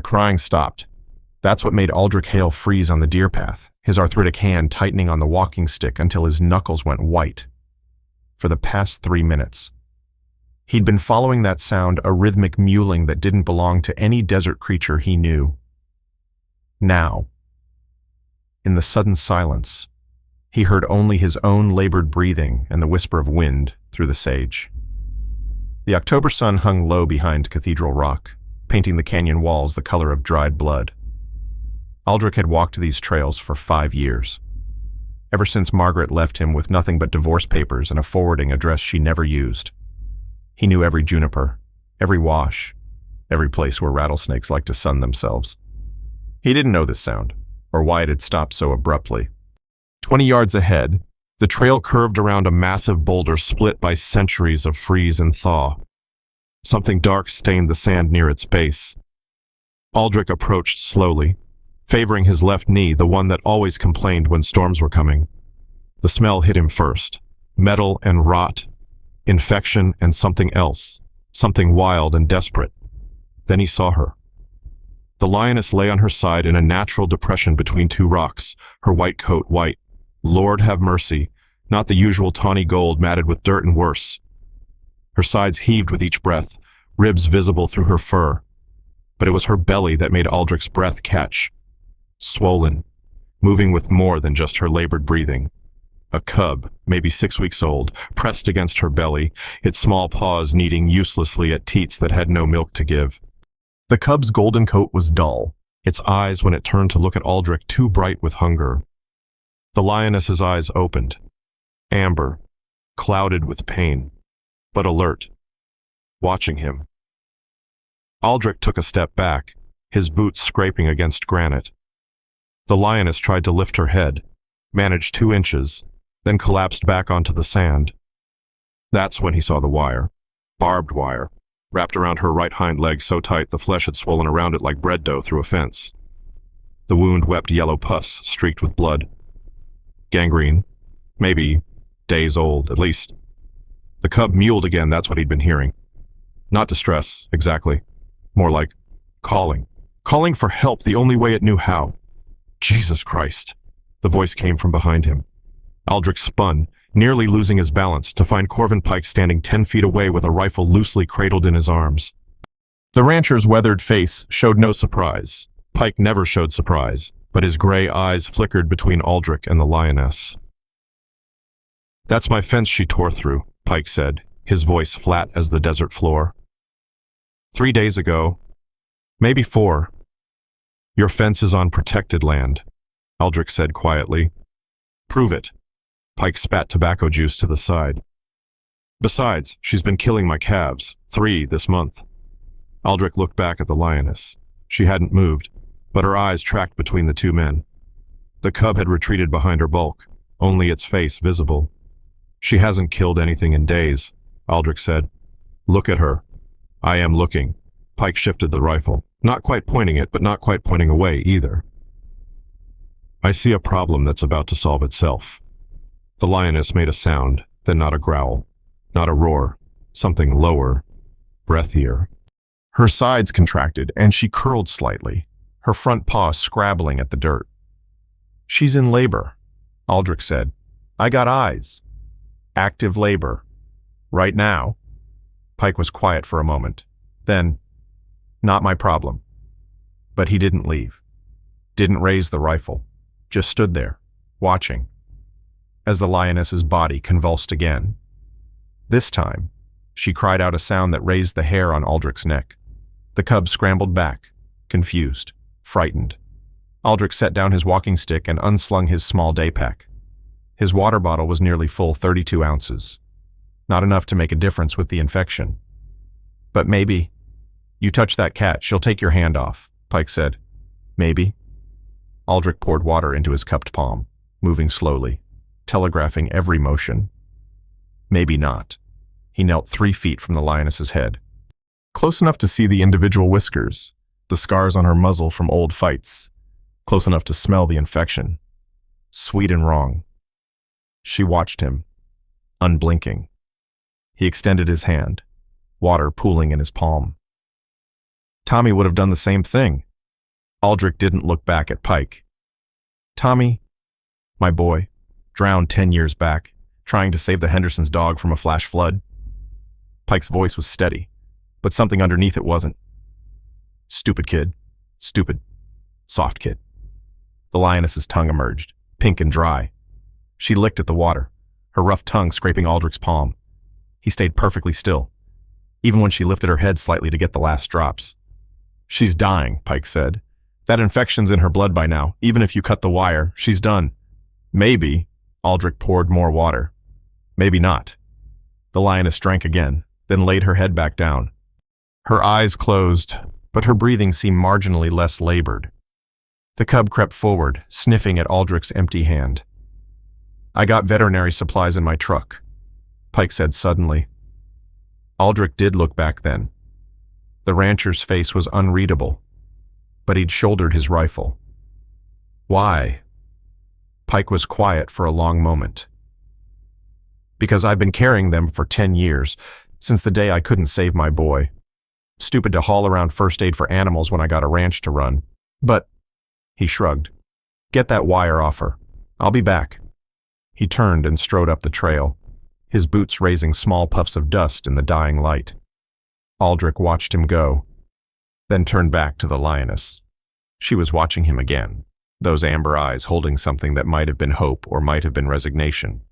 The crying stopped. That's what made Aldrich Hale freeze on the deer path, his arthritic hand tightening on the walking stick until his knuckles went white. For the past 3 minutes, he'd been following that sound, a rhythmic mewling that didn't belong to any desert creature he knew. Now, in the sudden silence, he heard only his own labored breathing and the whisper of wind through the sage. The October sun hung low behind Cathedral Rock, painting the canyon walls the color of dried blood. Aldrich had walked these trails for 5 years, ever since Margaret left him with nothing but divorce papers and a forwarding address she never used. He knew every juniper, every wash, every place where rattlesnakes like to sun themselves. He didn't know this sound, or why it had stopped so abruptly. 20 yards ahead, the trail curved around a massive boulder split by centuries of freeze and thaw. Something dark stained the sand near its base. Aldrich approached slowly, favoring his left knee, the one that always complained when storms were coming. The smell hit him first. Metal and rot, infection and something else, something wild and desperate. Then he saw her. The lioness lay on her side in a natural depression between 2 rocks, her white coat white. Lord have mercy, not the usual tawny gold matted with dirt and worse. Her sides heaved with each breath, ribs visible through her fur. But it was her belly that made Aldrich's breath catch. Swollen, moving with more than just her labored breathing. A cub, maybe 6 weeks old, pressed against her belly, its small paws kneading uselessly at teats that had no milk to give. The cub's golden coat was dull, its eyes, when it turned to look at Aldrich, too bright with hunger. The lioness's eyes opened, amber, clouded with pain, but alert, watching him. Aldrich took a step back, his boots scraping against granite. The lioness tried to lift her head, managed 2 inches, then collapsed back onto the sand. That's when he saw the wire, barbed wire, wrapped around her right hind leg so tight the flesh had swollen around it like bread dough through a fence. The wound wept yellow pus, streaked with blood. Gangrene, maybe days old, at least. The cub mewled again, that's what he'd been hearing. Not distress, exactly. More like calling. Calling for help the only way it knew how. Jesus Christ. The voice came from behind him. Aldrich spun, nearly losing his balance, to find Corvin Pike standing 10 feet away with a rifle loosely cradled in his arms. The rancher's weathered face showed no surprise. Pike never showed surprise, but his gray eyes flickered between Aldrich and the lioness. "That's my fence she tore through," Pike said, his voice flat as the desert floor. 3 days ago, maybe 4. "Your fence is on protected land," Aldrich said quietly. "Prove it." Pike spat tobacco juice to the side. "Besides, she's been killing my calves, 3 this month." Aldrich looked back at the lioness. She hadn't moved, but her eyes tracked between the 2 men. The cub had retreated behind her bulk, only its face visible. "She hasn't killed anything in days," Aldrich said. "Look at her." "I am looking." Pike shifted the rifle, not quite pointing it, but not quite pointing away either. "I see a problem that's about to solve itself." The lioness made a sound, then not a growl, not a roar, something lower, breathier. Her sides contracted, and she curled slightly, her front paw scrabbling at the dirt. "She's in labor," Aldrich said. "I got eyes. Active labor. Right now." Pike was quiet for a moment. Then, "Not my problem." But he didn't leave. Didn't raise the rifle. Just stood there, watching, as the lioness's body convulsed again. This time, she cried out a sound that raised the hair on Aldrich's neck. The cub scrambled back, confused, frightened. Aldrich set down his walking stick and unslung his small day pack. His water bottle was nearly full, 32 ounces. Not enough to make a difference with the infection. "But maybe." "You touch that cat, she'll take your hand off," Pike said. "Maybe." Aldrich poured water into his cupped palm, moving slowly, telegraphing every motion. "Maybe not." He knelt 3 feet from the lioness's head, close enough to see the individual whiskers, the scars on her muzzle from old fights, close enough to smell the infection. Sweet and wrong. She watched him, unblinking. He extended his hand, water pooling in his palm. "Tommy would have done the same thing," Aldrich didn't look back at Pike. Tommy, my boy, drowned 10 years back, trying to save the Hendersons' dog from a flash flood. Pike's voice was steady, but something underneath it wasn't. Stupid kid. Stupid. Soft kid. The lioness's tongue emerged, pink and dry. She licked at the water, her rough tongue scraping Aldrich's palm. He stayed perfectly still, even when she lifted her head slightly to get the last drops. She's dying, Pike said. That infection's in her blood by now. Even if you cut the wire, she's done. Maybe. Aldrich poured more water. Maybe not. The lioness drank again, then laid her head back down. Her eyes closed, but her breathing seemed marginally less labored. The cub crept forward, sniffing at Aldrich's empty hand. I got veterinary supplies in my truck, Pike said suddenly. Aldrich did look back then. The rancher's face was unreadable, but he'd shouldered his rifle. Why? Pike was quiet for a long moment. Because I've been carrying them for 10 years, since the day I couldn't save my boy. Stupid to haul around first aid for animals when I got a ranch to run. But, he shrugged, get that wire off her. I'll be back. He turned and strode up the trail, his boots raising small puffs of dust in the dying light. Aldrich watched him go, then turned back to the lioness. She was watching him again, those amber eyes holding something that might have been hope or might have been resignation.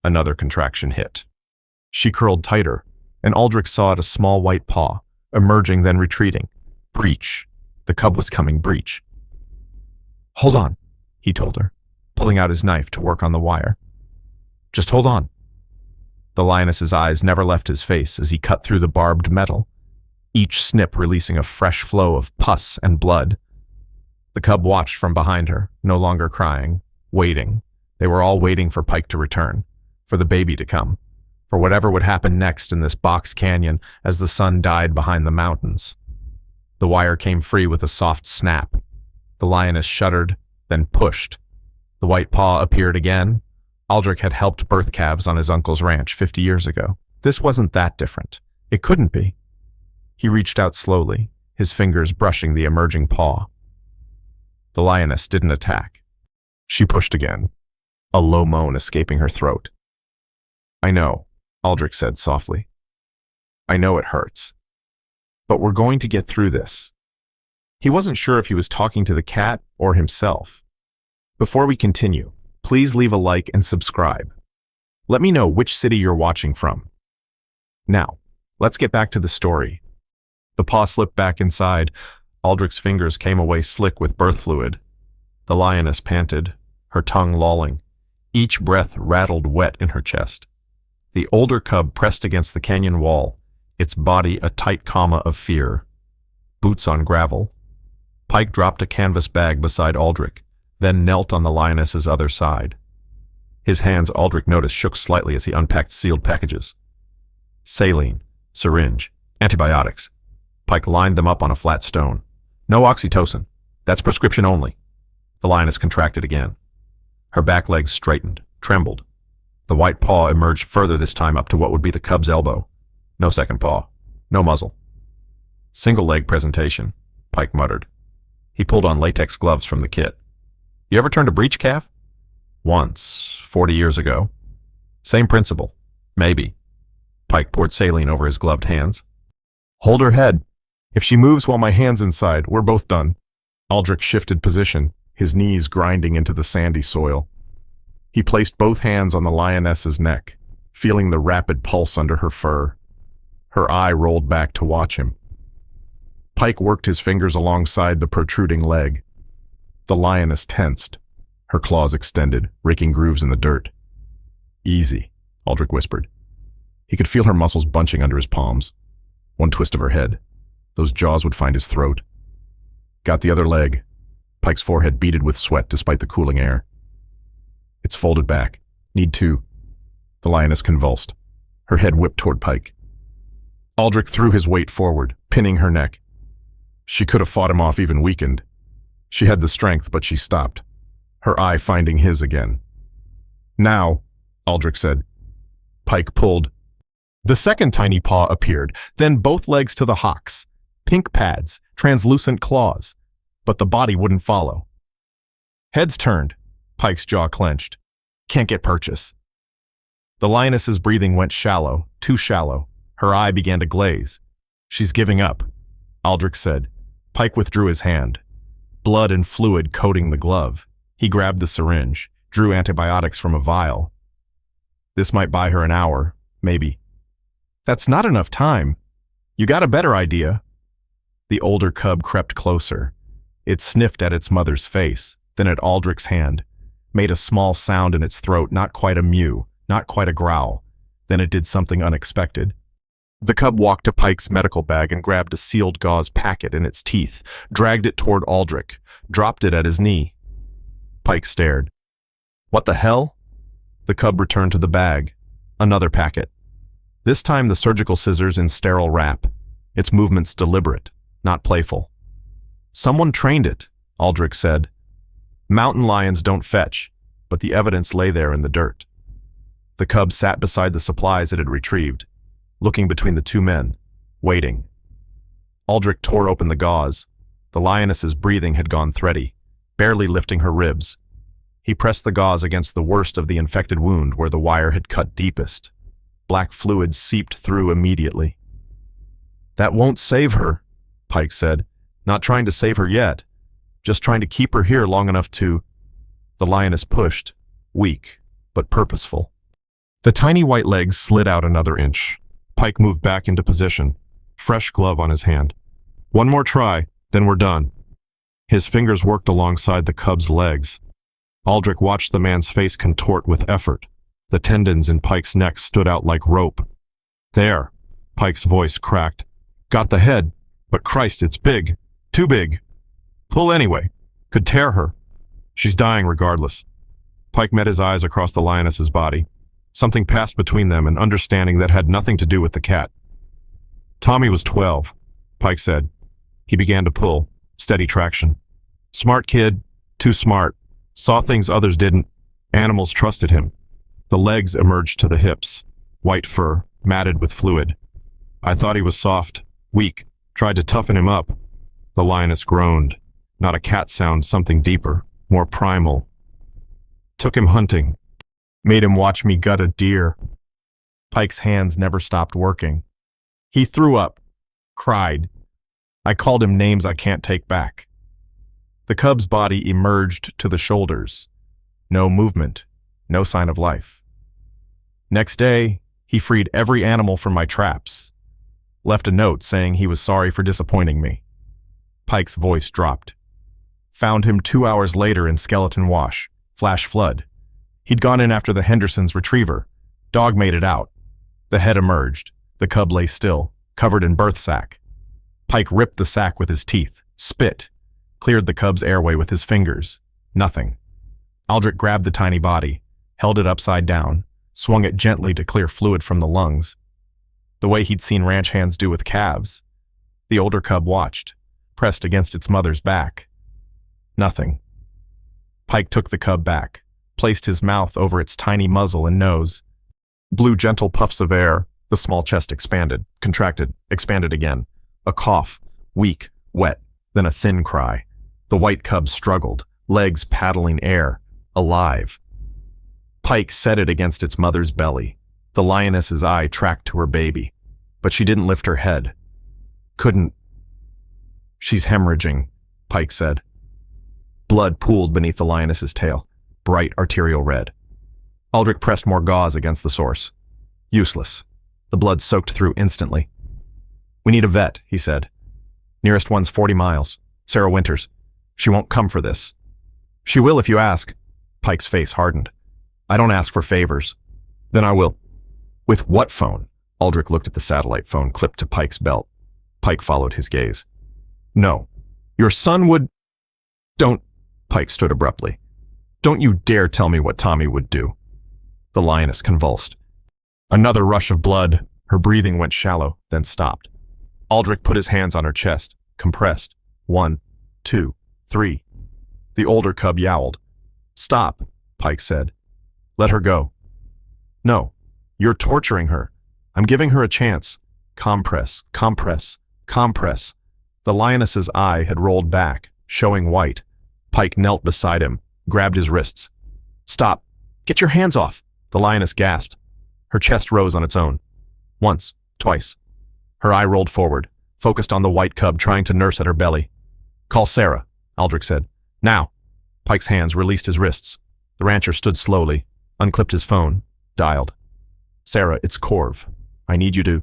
Another contraction hit. She curled tighter, and Aldrich saw a small white paw, emerging then retreating. Breach. The cub was coming breach. Hold on, he told her, pulling out his knife to work on the wire. Just hold on. The lioness's eyes never left his face as he cut through the barbed metal, each snip releasing a fresh flow of pus and blood. The cub watched from behind her, no longer crying, waiting. They were all waiting for Pike to return, for the baby to come, for whatever would happen next in this box canyon as the sun died behind the mountains. The wire came free with a soft snap. The lioness shuddered, then pushed. The white paw appeared again. Aldrich had helped birth calves on his uncle's ranch 50 years ago. This wasn't that different. It couldn't be. He reached out slowly, his fingers brushing the emerging paw. The lioness didn't attack. She pushed again, a low moan escaping her throat. I know, Aldrich said softly. I know it hurts. But we're going to get through this. He wasn't sure if he was talking to the cat or himself. Before we continue, please leave a like and subscribe. Let me know which city you're watching from. Now, let's get back to the story. The paw slipped back inside. Aldrich's fingers came away slick with birth fluid. The lioness panted, her tongue lolling. Each breath rattled wet in her chest. The older cub pressed against the canyon wall, its body a tight comma of fear. Boots on gravel. Pike dropped a canvas bag beside Aldrich, then knelt on the lioness's other side. His hands, Aldrich noticed, shook slightly as he unpacked sealed packages. Saline, syringe, antibiotics. Pike lined them up on a flat stone. No oxytocin. That's prescription only. The lioness contracted again. Her back legs straightened, trembled. The white paw emerged further this time up to what would be the cub's elbow. No second paw. No muzzle. Single leg presentation, Pike muttered. He pulled on latex gloves from the kit. You ever turned a breech calf? Once, 40 years ago. Same principle. Maybe. Pike poured saline over his gloved hands. Hold her head. If she moves while my hand's inside, we're both done. Aldrich shifted position, his knees grinding into the sandy soil. He placed both hands on the lioness's neck, feeling the rapid pulse under her fur. Her eye rolled back to watch him. Pike worked his fingers alongside the protruding leg. The lioness tensed, her claws extended, raking grooves in the dirt. Easy, Aldrich whispered. He could feel her muscles bunching under his palms. One twist of her head. Those jaws would find his throat. Got the other leg. Pike's forehead beaded with sweat despite the cooling air. It's folded back. Need two. The lioness convulsed. Her head whipped toward Pike. Aldrich threw his weight forward, pinning her neck. She could have fought him off even weakened. She had the strength, but she stopped, her eye finding his again. Now, Aldrich said. Pike pulled. The second tiny paw appeared, then both legs to the hocks. Pink pads, translucent claws. but the body wouldn't follow. Heads turned. Pike's jaw clenched. Can't get purchase. The lioness's breathing went shallow, too shallow. Her eye began to glaze. She's giving up, Aldrich said. Pike withdrew his hand. Blood and fluid coating the glove. He grabbed the syringe, drew antibiotics from a vial. This might buy her an hour, maybe. That's not enough time. You got a better idea. The older cub crept closer. It sniffed at its mother's face, then at Aldrich's hand, made a small sound in its throat, not quite a mew, not quite a growl. Then it did something unexpected. The cub walked to Pike's medical bag and grabbed a sealed gauze packet in its teeth, dragged it toward Aldrich, dropped it at his knee. Pike stared. What the hell? The cub returned to the bag. Another packet. This time the surgical scissors in sterile wrap, its movements deliberate, not playful. Someone trained it, Aldrich said. Mountain lions don't fetch, but the evidence lay there in the dirt. The cub sat beside the supplies it had retrieved, looking between the two men, waiting. Aldrich tore open the gauze. The lioness's breathing had gone thready, barely lifting her ribs. He pressed the gauze against the worst of the infected wound where the wire had cut deepest. Black fluid seeped through immediately. That won't save her, Pike said. Not trying to save her yet, just trying to keep her here long enough to... The lioness pushed, weak, but purposeful. The tiny white legs slid out another inch. Pike moved back into position, fresh glove on his hand. One more try, then we're done. His fingers worked alongside the cub's legs. Aldrich watched the man's face contort with effort. The tendons in Pike's neck stood out like rope. There, Pike's voice cracked. Got the head, but Christ, it's big. Too big. Pull anyway. Could tear her. She's dying regardless. Pike met his eyes across the lioness's body. Something passed between them, an understanding that had nothing to do with the cat. Tommy was 12, Pike said. He began to pull, steady traction. Smart kid, too smart. Saw things others didn't. Animals trusted him. The legs emerged to the hips, white fur, matted with fluid. I thought he was soft, weak, tried to toughen him up. The lioness groaned. Not a cat sound, something deeper, more primal. Took him hunting. Made him watch me gut a deer. Pike's hands never stopped working. He threw up, cried. I called him names I can't take back. The cub's body emerged to the shoulders. No movement, no sign of life. Next day, he freed every animal from my traps. Left a note saying he was sorry for disappointing me. Pike's voice dropped. Found him 2 hours later in Skeleton Wash, flash flood. He'd gone in after the Henderson's retriever. Dog made it out. The head emerged. The cub lay still, covered in birth sac. Pike ripped the sac with his teeth, spit, cleared the cub's airway with his fingers. Nothing. Aldrich grabbed the tiny body, held it upside down, swung it gently to clear fluid from the lungs. The way he'd seen ranch hands do with calves. The older cub watched, pressed against its mother's back. Nothing. Pike took the cub back, placed his mouth over its tiny muzzle and nose. Blew gentle puffs of air. The small chest expanded, contracted, expanded again. A cough, weak, wet, then a thin cry. The white cub struggled, legs paddling air, alive. Pike set it against its mother's belly. The lioness's eye tracked to her baby, but she didn't lift her head. Couldn't. She's hemorrhaging, Pike said. Blood pooled beneath the lioness's tail, bright arterial red. Aldrich pressed more gauze against the source. Useless. The blood soaked through instantly. We need a vet, he said. Nearest one's 40 miles. Sarah Winters. She won't come for this. She will if you ask. Pike's face hardened. I don't ask for favors. Then I will. With what phone? Aldrich looked at the satellite phone clipped to Pike's belt. Pike followed his gaze. No. Your son would... Don't... Pike stood abruptly. Don't you dare tell me what Tommy would do. The lioness convulsed. Another rush of blood. Her breathing went shallow, then stopped. Aldrich put his hands on her chest, compressed. 1, 2, 3. The older cub yowled. Stop, Pike said. Let her go. No, you're torturing her. I'm giving her a chance. Compress, compress, compress. The lioness's eye had rolled back, Showing white, Pike knelt beside him, grabbed his wrists. "Stop! Get your hands off!" The lioness gasped. Her chest rose on its own. Once, twice. Her eye rolled forward, focused on the white cub trying to nurse at her belly. "Call Sarah," Aldrich said. "Now." Pike's hands released his wrists. The rancher stood slowly, unclipped his phone, dialed. "Sarah, it's Corv. I need you to—"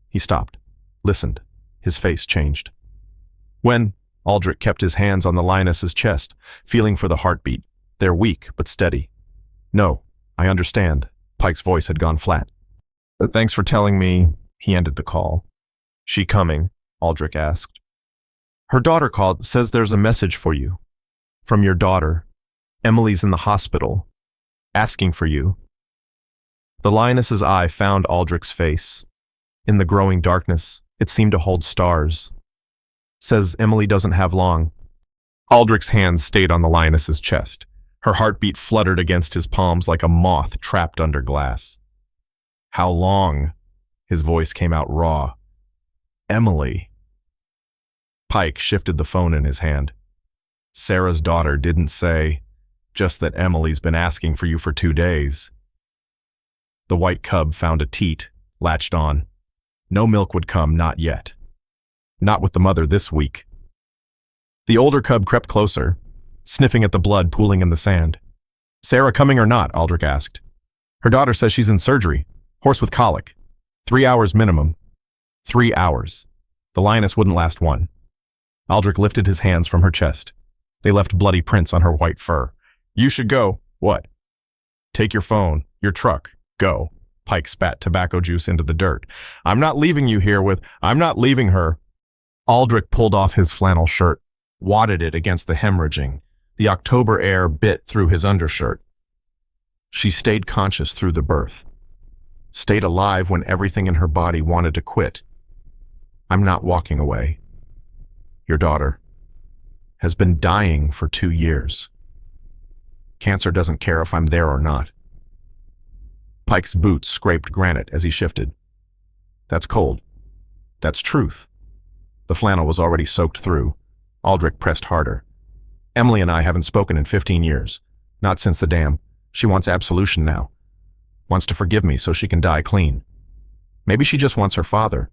He stopped, listened. His face changed. "When—" Aldrich kept his hands on the lioness's chest, feeling for the heartbeat. "They're weak, but steady." "No, I understand." Pike's voice had gone flat. "But thanks for telling me." He ended the call. "She coming?" Aldrich asked. "Her daughter called, says there's a message for you. From your daughter. Emily's in the hospital. Asking for you." The lioness's eye found Aldrich's face. In the growing darkness, it seemed to hold stars. "Says Emily doesn't have long." Aldrich's hands stayed on the lioness's chest. Her heartbeat fluttered against his palms like a moth trapped under glass. "How long?" His voice came out raw. "Emily." Pike shifted the phone in his hand. "Sarah's daughter didn't say, just that Emily's been asking for you for 2 days." The white cub found a teat, latched on. No milk would come, not yet. Not with the mother this week. The older cub crept closer, sniffing at the blood pooling in the sand. "Sarah coming or not?" Aldrich asked. "Her daughter says she's in surgery. Horse with colic. 3 hours minimum." 3 hours. The lioness wouldn't last one. Aldrich lifted his hands from her chest. They left bloody prints on her white fur. "You should go." "What?" "Take your phone, your truck, go." Pike spat tobacco juice into the dirt. "I'm not leaving you here with— I'm not leaving her." Aldrich pulled off his flannel shirt, wadded it against the hemorrhaging. The October air bit through his undershirt. She stayed conscious through the birth. Stayed alive when everything in her body wanted to quit. "I'm not walking away. Your daughter has been dying for 2 years. Cancer doesn't care if I'm there or not." Pike's boots scraped granite as he shifted. "That's cold. That's truth." The flannel was already soaked through. Aldrich pressed harder. "Emily and I haven't spoken in 15 years. Not since the dam. She wants absolution now. Wants to forgive me so she can die clean. Maybe she just wants her father.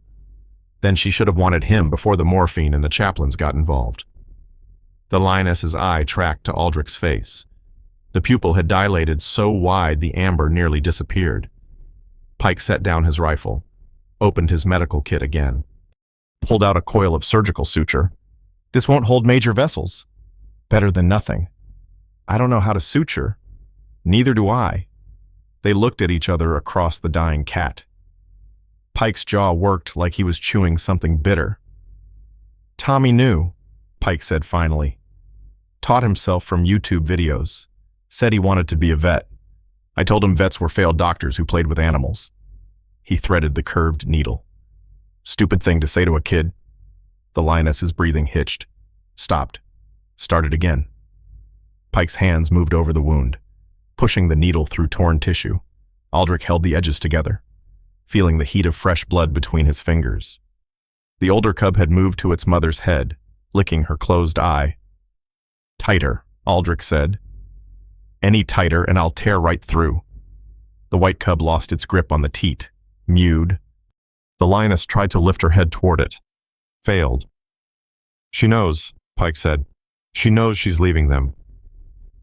Then she should have wanted him before the morphine and the chaplains got involved." The lioness's eye tracked to Aldrich's face. The pupil had dilated so wide the amber nearly disappeared. Pike set down his rifle, opened his medical kit again, pulled out a coil of surgical suture. "This won't hold major vessels." "Better than nothing." "I don't know how to suture." "Neither do I." They looked at each other across the dying cat. Pike's jaw worked like he was chewing something bitter. "Tommy knew," Pike said finally. "Taught himself from YouTube videos. Said he wanted to be a vet. I told him vets were failed doctors who played with animals." He threaded the curved needle. "Stupid thing to say to a kid." The lioness's breathing hitched, stopped, started again. Pike's hands moved over the wound, pushing the needle through torn tissue. Aldrich held the edges together, feeling the heat of fresh blood between his fingers. The older cub had moved to its mother's head, licking her closed eye. "Tighter," Aldrich said. "Any tighter and I'll tear right through." The white cub lost its grip on the teat, mewed. The lioness tried to lift her head toward it. Failed. "She knows," Pike said. "She knows she's leaving them.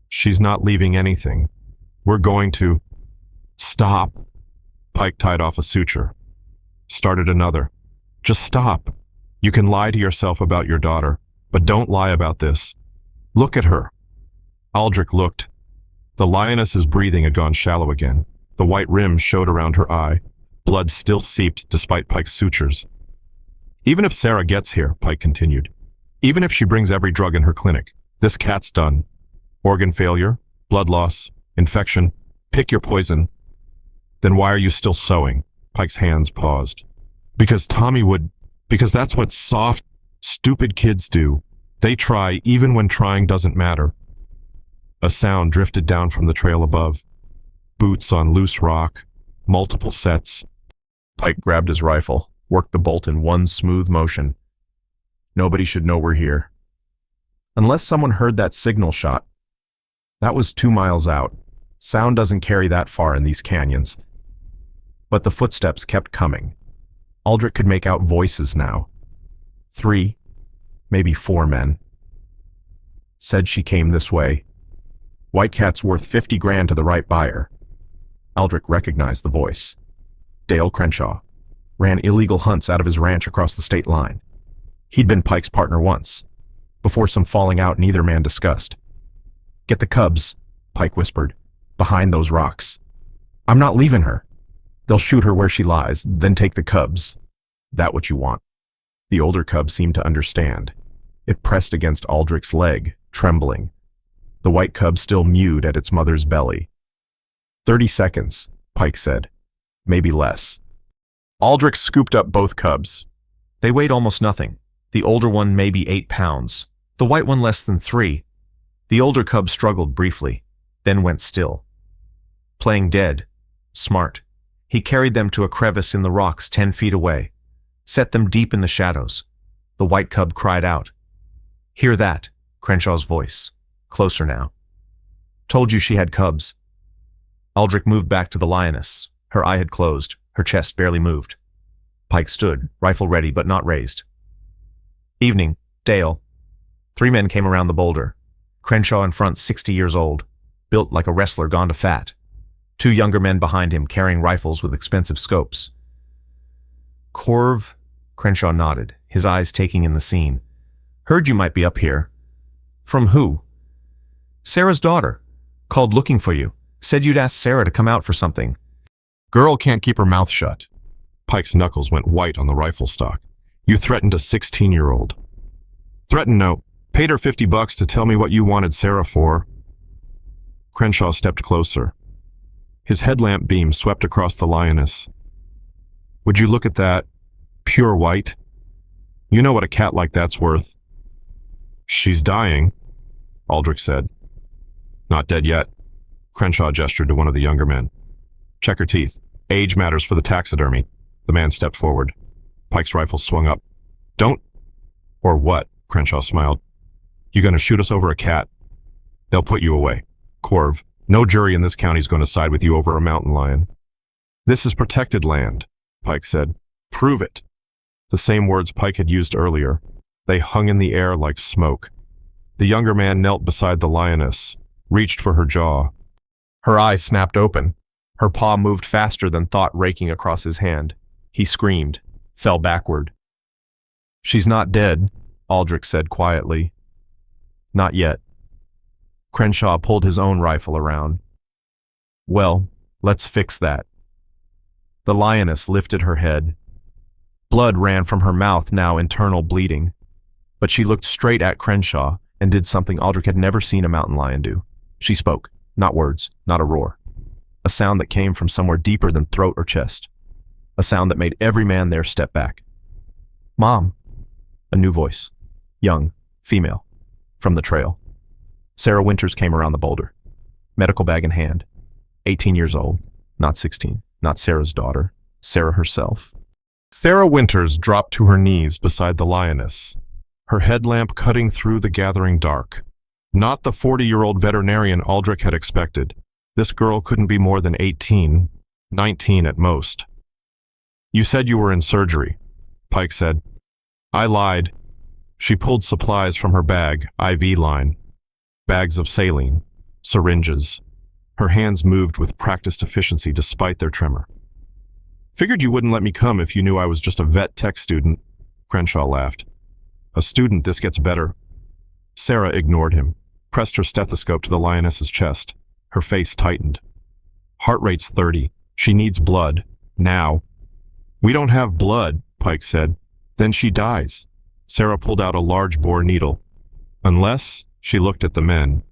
She's not leaving anything. We're going to—" "Stop." Pike tied off a suture. Started another. "Just stop. You can lie to yourself about your daughter, but don't lie about this. Look at her." Aldrich looked. The lioness's breathing had gone shallow again. The white rim showed around her eye. Blood still seeped despite Pike's sutures. "Even if Sarah gets here," Pike continued, "even if she brings every drug in her clinic, this cat's done. Organ failure, blood loss, infection, pick your poison. Then why are you still sewing?" Pike's hands paused. "Because Tommy would— because that's what soft, stupid kids do. They try even when trying doesn't matter." A sound drifted down from the trail above. Boots on loose rock, multiple sets. Pike grabbed his rifle, worked the bolt in one smooth motion. "Nobody should know we're here." Unless someone heard that signal shot. That was 2 miles out. Sound doesn't carry that far in these canyons. But the footsteps kept coming. Aldrich could make out voices now. 3, maybe 4 men. Said she came this way. White cat's worth 50 grand to the right buyer. Aldrich recognized the voice. Dale Crenshaw. Ran illegal hunts out of his ranch across the state line. He'd been Pike's partner once, before some falling out neither man discussed. Get the cubs, Pike whispered, behind those rocks. I'm not leaving her. They'll shoot her where she lies, then take the cubs. That what you want? The older cub seemed to understand. It pressed against Aldrich's leg, trembling. The white cub still mewed at its mother's belly. 30 seconds, Pike said. Maybe less. Aldrich scooped up both cubs. They weighed almost nothing. The older one maybe 8 pounds. The white one less than 3. The older cub struggled briefly, then went still. Playing dead. Smart. He carried them to a crevice in the rocks 10 feet away. Set them deep in the shadows. The white cub cried out. Hear that? Crenshaw's voice. Closer now. Told you she had cubs. Aldrich moved back to the Lioness. Her eye had closed. Her chest barely moved. Pike stood, rifle ready but not raised. Evening. Dale. 3 men came around the boulder. Crenshaw in front, 60 years old, built like a wrestler gone to fat. 2 younger men behind him carrying rifles with expensive scopes. Corv? Crenshaw nodded, his eyes taking in the scene. Heard you might be up here. From who? Sarah's daughter. Called looking for you. Said you'd asked Sarah to come out for something. Girl can't keep her mouth shut. Pike's knuckles went white on the rifle stock. You threatened a 16-year-old. Threatened no. Paid her $50 to tell me what you wanted Sarah for. Crenshaw stepped closer. His headlamp beam swept across the Lioness. Would you look at that? Pure white. You know what a cat like that's worth. She's dying, Aldrich said. Not dead yet. Crenshaw gestured to one of the younger men. Check her teeth. Age matters for the taxidermy. The man stepped forward. Pike's rifle swung up. Don't. Or what? Crenshaw smiled. You gonna shoot us over a cat? They'll put you away. Corv, no jury in this county's gonna side with you over a mountain lion. This is protected land, Pike said. Prove it. The same words Pike had used earlier. They hung in the air like smoke. The younger man knelt beside the Lioness, reached for her jaw. Her eyes snapped open. Her paw moved faster than thought raking across his hand. He screamed, fell backward. She's not dead, Aldrich said quietly. Not yet. Crenshaw pulled his own rifle around. Well, let's fix that. The Lioness lifted her head. Blood ran from her mouth, now internal bleeding. But she looked straight at Crenshaw and did something Aldrich had never seen a mountain lion do. She spoke, not words, not a roar. A sound that came from somewhere deeper than throat or chest. A sound that made every man there step back. Mom. A new voice. Young, female. From the trail. Sarah Winters came around the boulder. Medical bag in hand. 18 years old. Not 16. Not Sarah's daughter. Sarah herself. Sarah Winters dropped to her knees beside the Lioness, her headlamp cutting through the gathering dark. Not the 40-year-old veterinarian Aldrich had expected. This girl couldn't be more than 18, 19 at most. You said you were in surgery, Pike said. I lied. She pulled supplies from her bag, IV line. Bags of saline, syringes. Her hands moved with practiced efficiency despite their tremor. Figured you wouldn't let me come if you knew I was just a vet tech student, Crenshaw laughed. A student, this gets better. Sarah ignored him, pressed her stethoscope to the Lioness's chest. Her face tightened. Heart rate's 30. She needs blood. Now. We don't have blood, Pike said. Then she dies. Sarah pulled out a large bore needle. Unless, she looked at the men.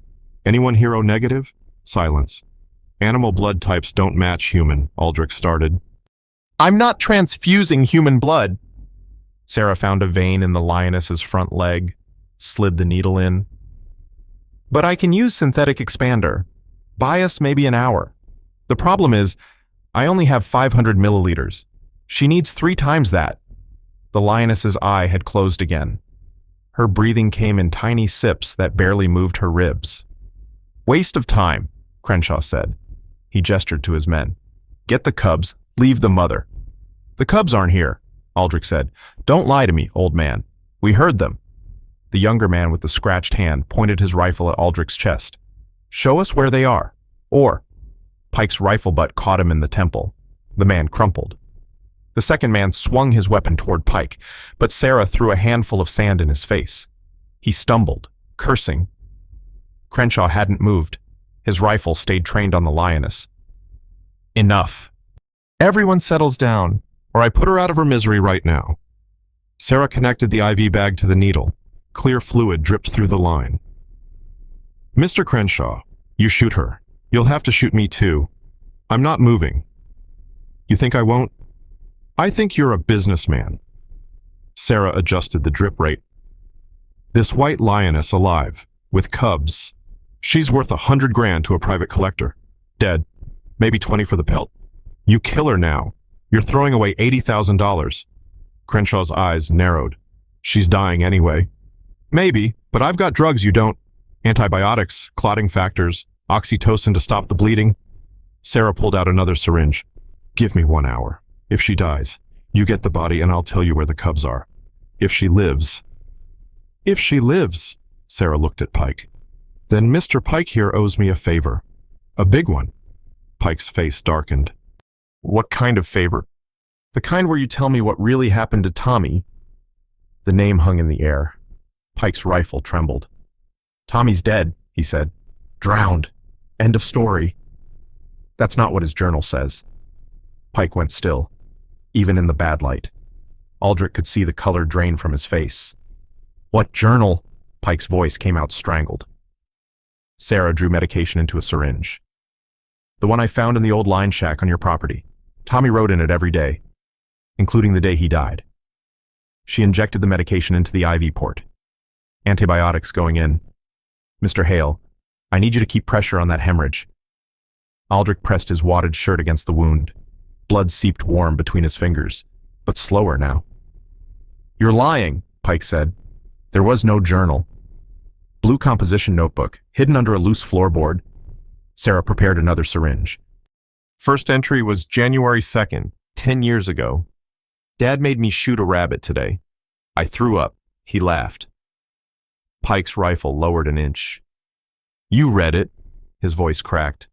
Anyone hero negative? Silence. Animal blood types don't match human, Aldrich started. I'm not transfusing human blood. Sarah found a vein in the Lioness's front leg, slid the needle in. But I can use synthetic expander. Buy us maybe an hour. The problem is, I only have 500 milliliters. She needs 3 times that. The Lioness's eye had closed again. Her breathing came in tiny sips that barely moved her ribs. "Waste of time," Crenshaw said. He gestured to his men. "Get the cubs, leave the mother." "The cubs aren't here," Aldrich said. "Don't lie to me, old man. We heard them." The younger man with the scratched hand pointed his rifle at Aldrich's chest. "Show us where they are." Or, Pike's rifle butt caught him in the temple. The man crumpled. The second man swung his weapon toward Pike, but Sarah threw a handful of sand in his face. He stumbled, cursing. Crenshaw hadn't moved. His rifle stayed trained on the Lioness. "Enough. Everyone settles down, or I put her out of her misery right now." Sarah connected the IV bag to the needle. Clear fluid dripped through the line. "Mr. Crenshaw, you shoot her. You'll have to shoot me too. I'm not moving." "You think I won't?" "I think you're a businessman." Sarah adjusted the drip rate. "This white lioness alive, with cubs. She's worth 100 grand to a private collector. Dead. Maybe 20 for the pelt. You kill her now. You're throwing away $80,000. Crenshaw's eyes narrowed. "She's dying anyway." "Maybe, but I've got drugs you don't. Antibiotics, clotting factors, oxytocin to stop the bleeding." Sarah pulled out another syringe. "Give me 1 hour. If she dies, you get the body and I'll tell you where the cubs are. If she lives..." "If she lives," Sarah looked at Pike. "Then Mr. Pike here owes me a favor. A big one." Pike's face darkened. "What kind of favor?" "The kind where you tell me what really happened to Tommy." The name hung in the air. Pike's rifle trembled. "Tommy's dead," he said. "Drowned. End of story." "That's not what his journal says." Pike went still, even in the bad light. Aldrich could see the color drain from his face. "What journal?" Pike's voice came out strangled. Sarah drew medication into a syringe. "The one I found in the old line shack on your property. Tommy wrote in it every day, including the day he died." She injected the medication into the IV port. "Antibiotics going in. Mr. Hale, I need you to keep pressure on that hemorrhage." Aldrich pressed his wadded shirt against the wound. Blood seeped warm between his fingers, but slower now. "You're lying," Pike said. "There was no journal." Blue composition notebook, hidden under a loose floorboard. Sarah prepared another syringe. "First entry was January 2nd, 10 years ago. Dad made me shoot a rabbit today. I threw up. He laughed." Pike's rifle lowered an inch. "You read it." His voice cracked.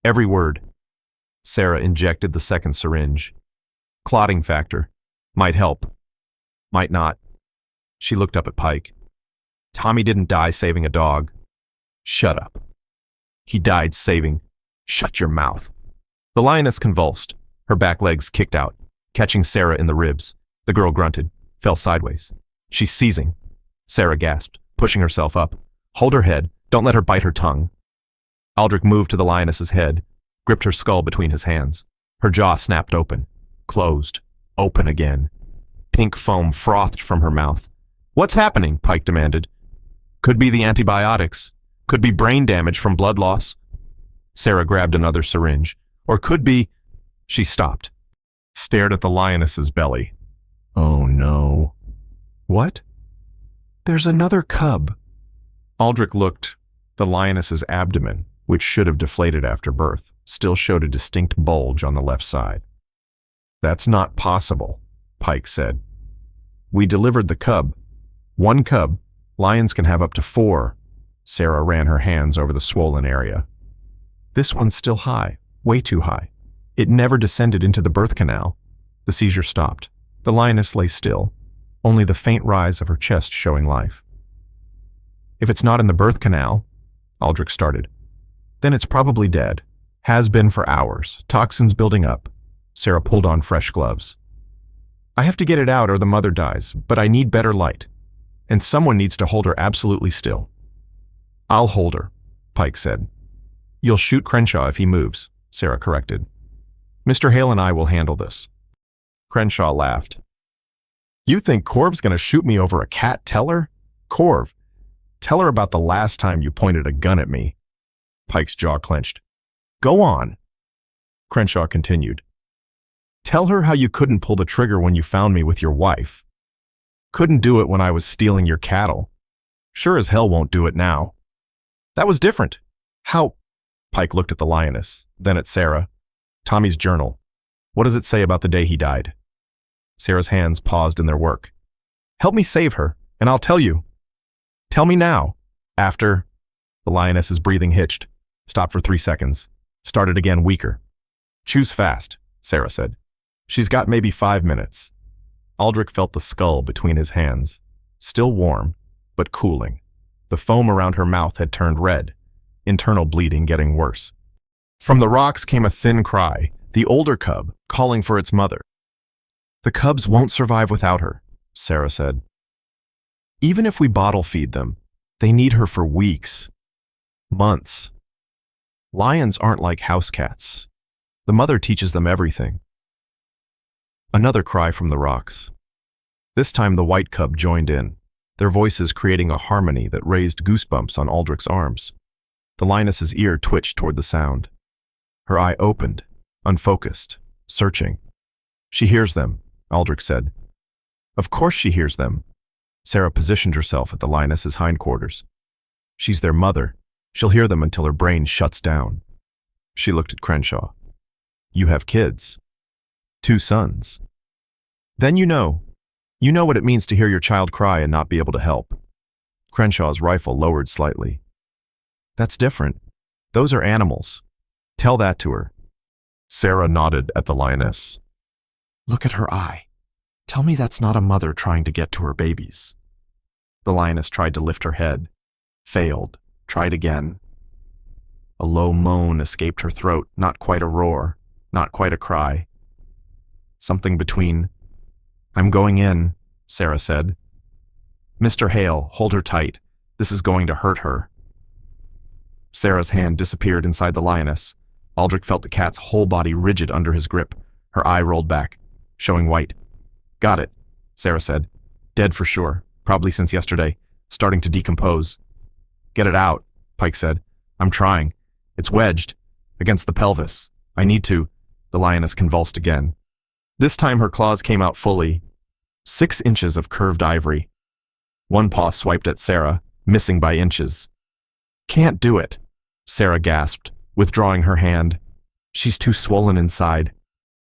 "Every word." Sarah injected the second syringe. "Clotting factor. Might help. Might not." She looked up at Pike. "Tommy didn't die saving a dog." "Shut up." "He died saving..." "Shut your mouth." The Lioness convulsed. Her back legs kicked out, catching Sarah in the ribs. The girl grunted, fell sideways. "She's seizing." Sarah gasped, pushing herself up. "Hold her head. Don't let her bite her tongue." Aldrich moved to the Lioness's head, gripped her skull between his hands. Her jaw snapped open, closed, open again. Pink foam frothed from her mouth. "What's happening?" Pike demanded. "Could be the antibiotics. Could be brain damage from blood loss." Sarah grabbed another syringe. "Or could be..." She stopped, stared at the Lioness's belly. "Oh no." "What?" "There's another cub." Aldrich looked. The Lioness's abdomen, which should have deflated after birth, still showed a distinct bulge on the left side. "That's not possible," Pike said. "We delivered the cub. 1 cub. Lions can have up to 4. Sarah ran her hands over the swollen area. "This one's still high, way too high. It never descended into the birth canal." The seizure stopped. The Lioness lay still, only the faint rise of her chest showing life. "If it's not in the birth canal," Aldrich started, "then it's probably dead. Has been for hours. Toxins building up." Sarah pulled on fresh gloves. "I have to get it out or the mother dies, but I need better light. And someone needs to hold her absolutely still." "I'll hold her," Pike said. "You'll shoot Crenshaw if he moves," Sarah corrected. "Mr. Hale and I will handle this." Crenshaw laughed. "You think Corv's gonna shoot me over a cat? Tell her? Corv, tell her about the last time you pointed a gun at me." Pike's jaw clenched. "Go on." Crenshaw continued. "Tell her how you couldn't pull the trigger when you found me with your wife." Couldn't do it when I was stealing your cattle. Sure as hell won't do it now. That was different. How? Pike looked at the lioness, then at Sarah. Tommy's journal. What does it say about the day he died? Sarah's hands paused in their work. Help me save her, and I'll tell you. Tell me now. After. The lioness's breathing hitched. Stopped for 3 seconds. Started again weaker. Choose fast, Sarah said. She's got maybe 5 minutes. Aldrich felt the skull between his hands. Still warm, but cooling. The foam around her mouth had turned red, internal bleeding getting worse. From the rocks came a thin cry, the older cub calling for its mother. The cubs won't survive without her, Sarah said. Even if we bottle feed them, they need her for weeks, months. Lions aren't like house cats. The mother teaches them everything. Another cry from the rocks. This time the white cub joined in, their voices creating a harmony that raised goosebumps on Aldrich's arms. The lioness's ear twitched toward the sound. Her eye opened, unfocused, searching. She hears them, Aldrich said. Of course she hears them. Sarah positioned herself at the lioness's hindquarters. She's their mother. She'll hear them until her brain shuts down. She looked at Crenshaw. You have kids. 2 sons. Then you know what it means to hear your child cry and not be able to help. Crenshaw's rifle lowered slightly. That's different. Those are animals. Tell that to her. Sarah nodded at the lioness. Look at her eye. Tell me that's not a mother trying to get to her babies. The lioness tried to lift her head. Failed. Tried again. A low moan escaped her throat, not quite a roar, not quite a cry. Something between. I'm going in, Sarah said. Mr. Hale, hold her tight. This is going to hurt her. Sarah's hand disappeared inside the lioness. Aldrich felt the cat's whole body rigid under his grip. Her eye rolled back, showing white. Got it, Sarah said. Dead for sure, probably since yesterday, starting to decompose. Get it out, Pike said. I'm trying. It's wedged, against the pelvis. I need to. The lioness convulsed again. This time her claws came out fully. 6 inches of curved ivory. One paw swiped at Sarah, missing by inches. Can't do it, Sarah gasped, withdrawing her hand. She's too swollen inside.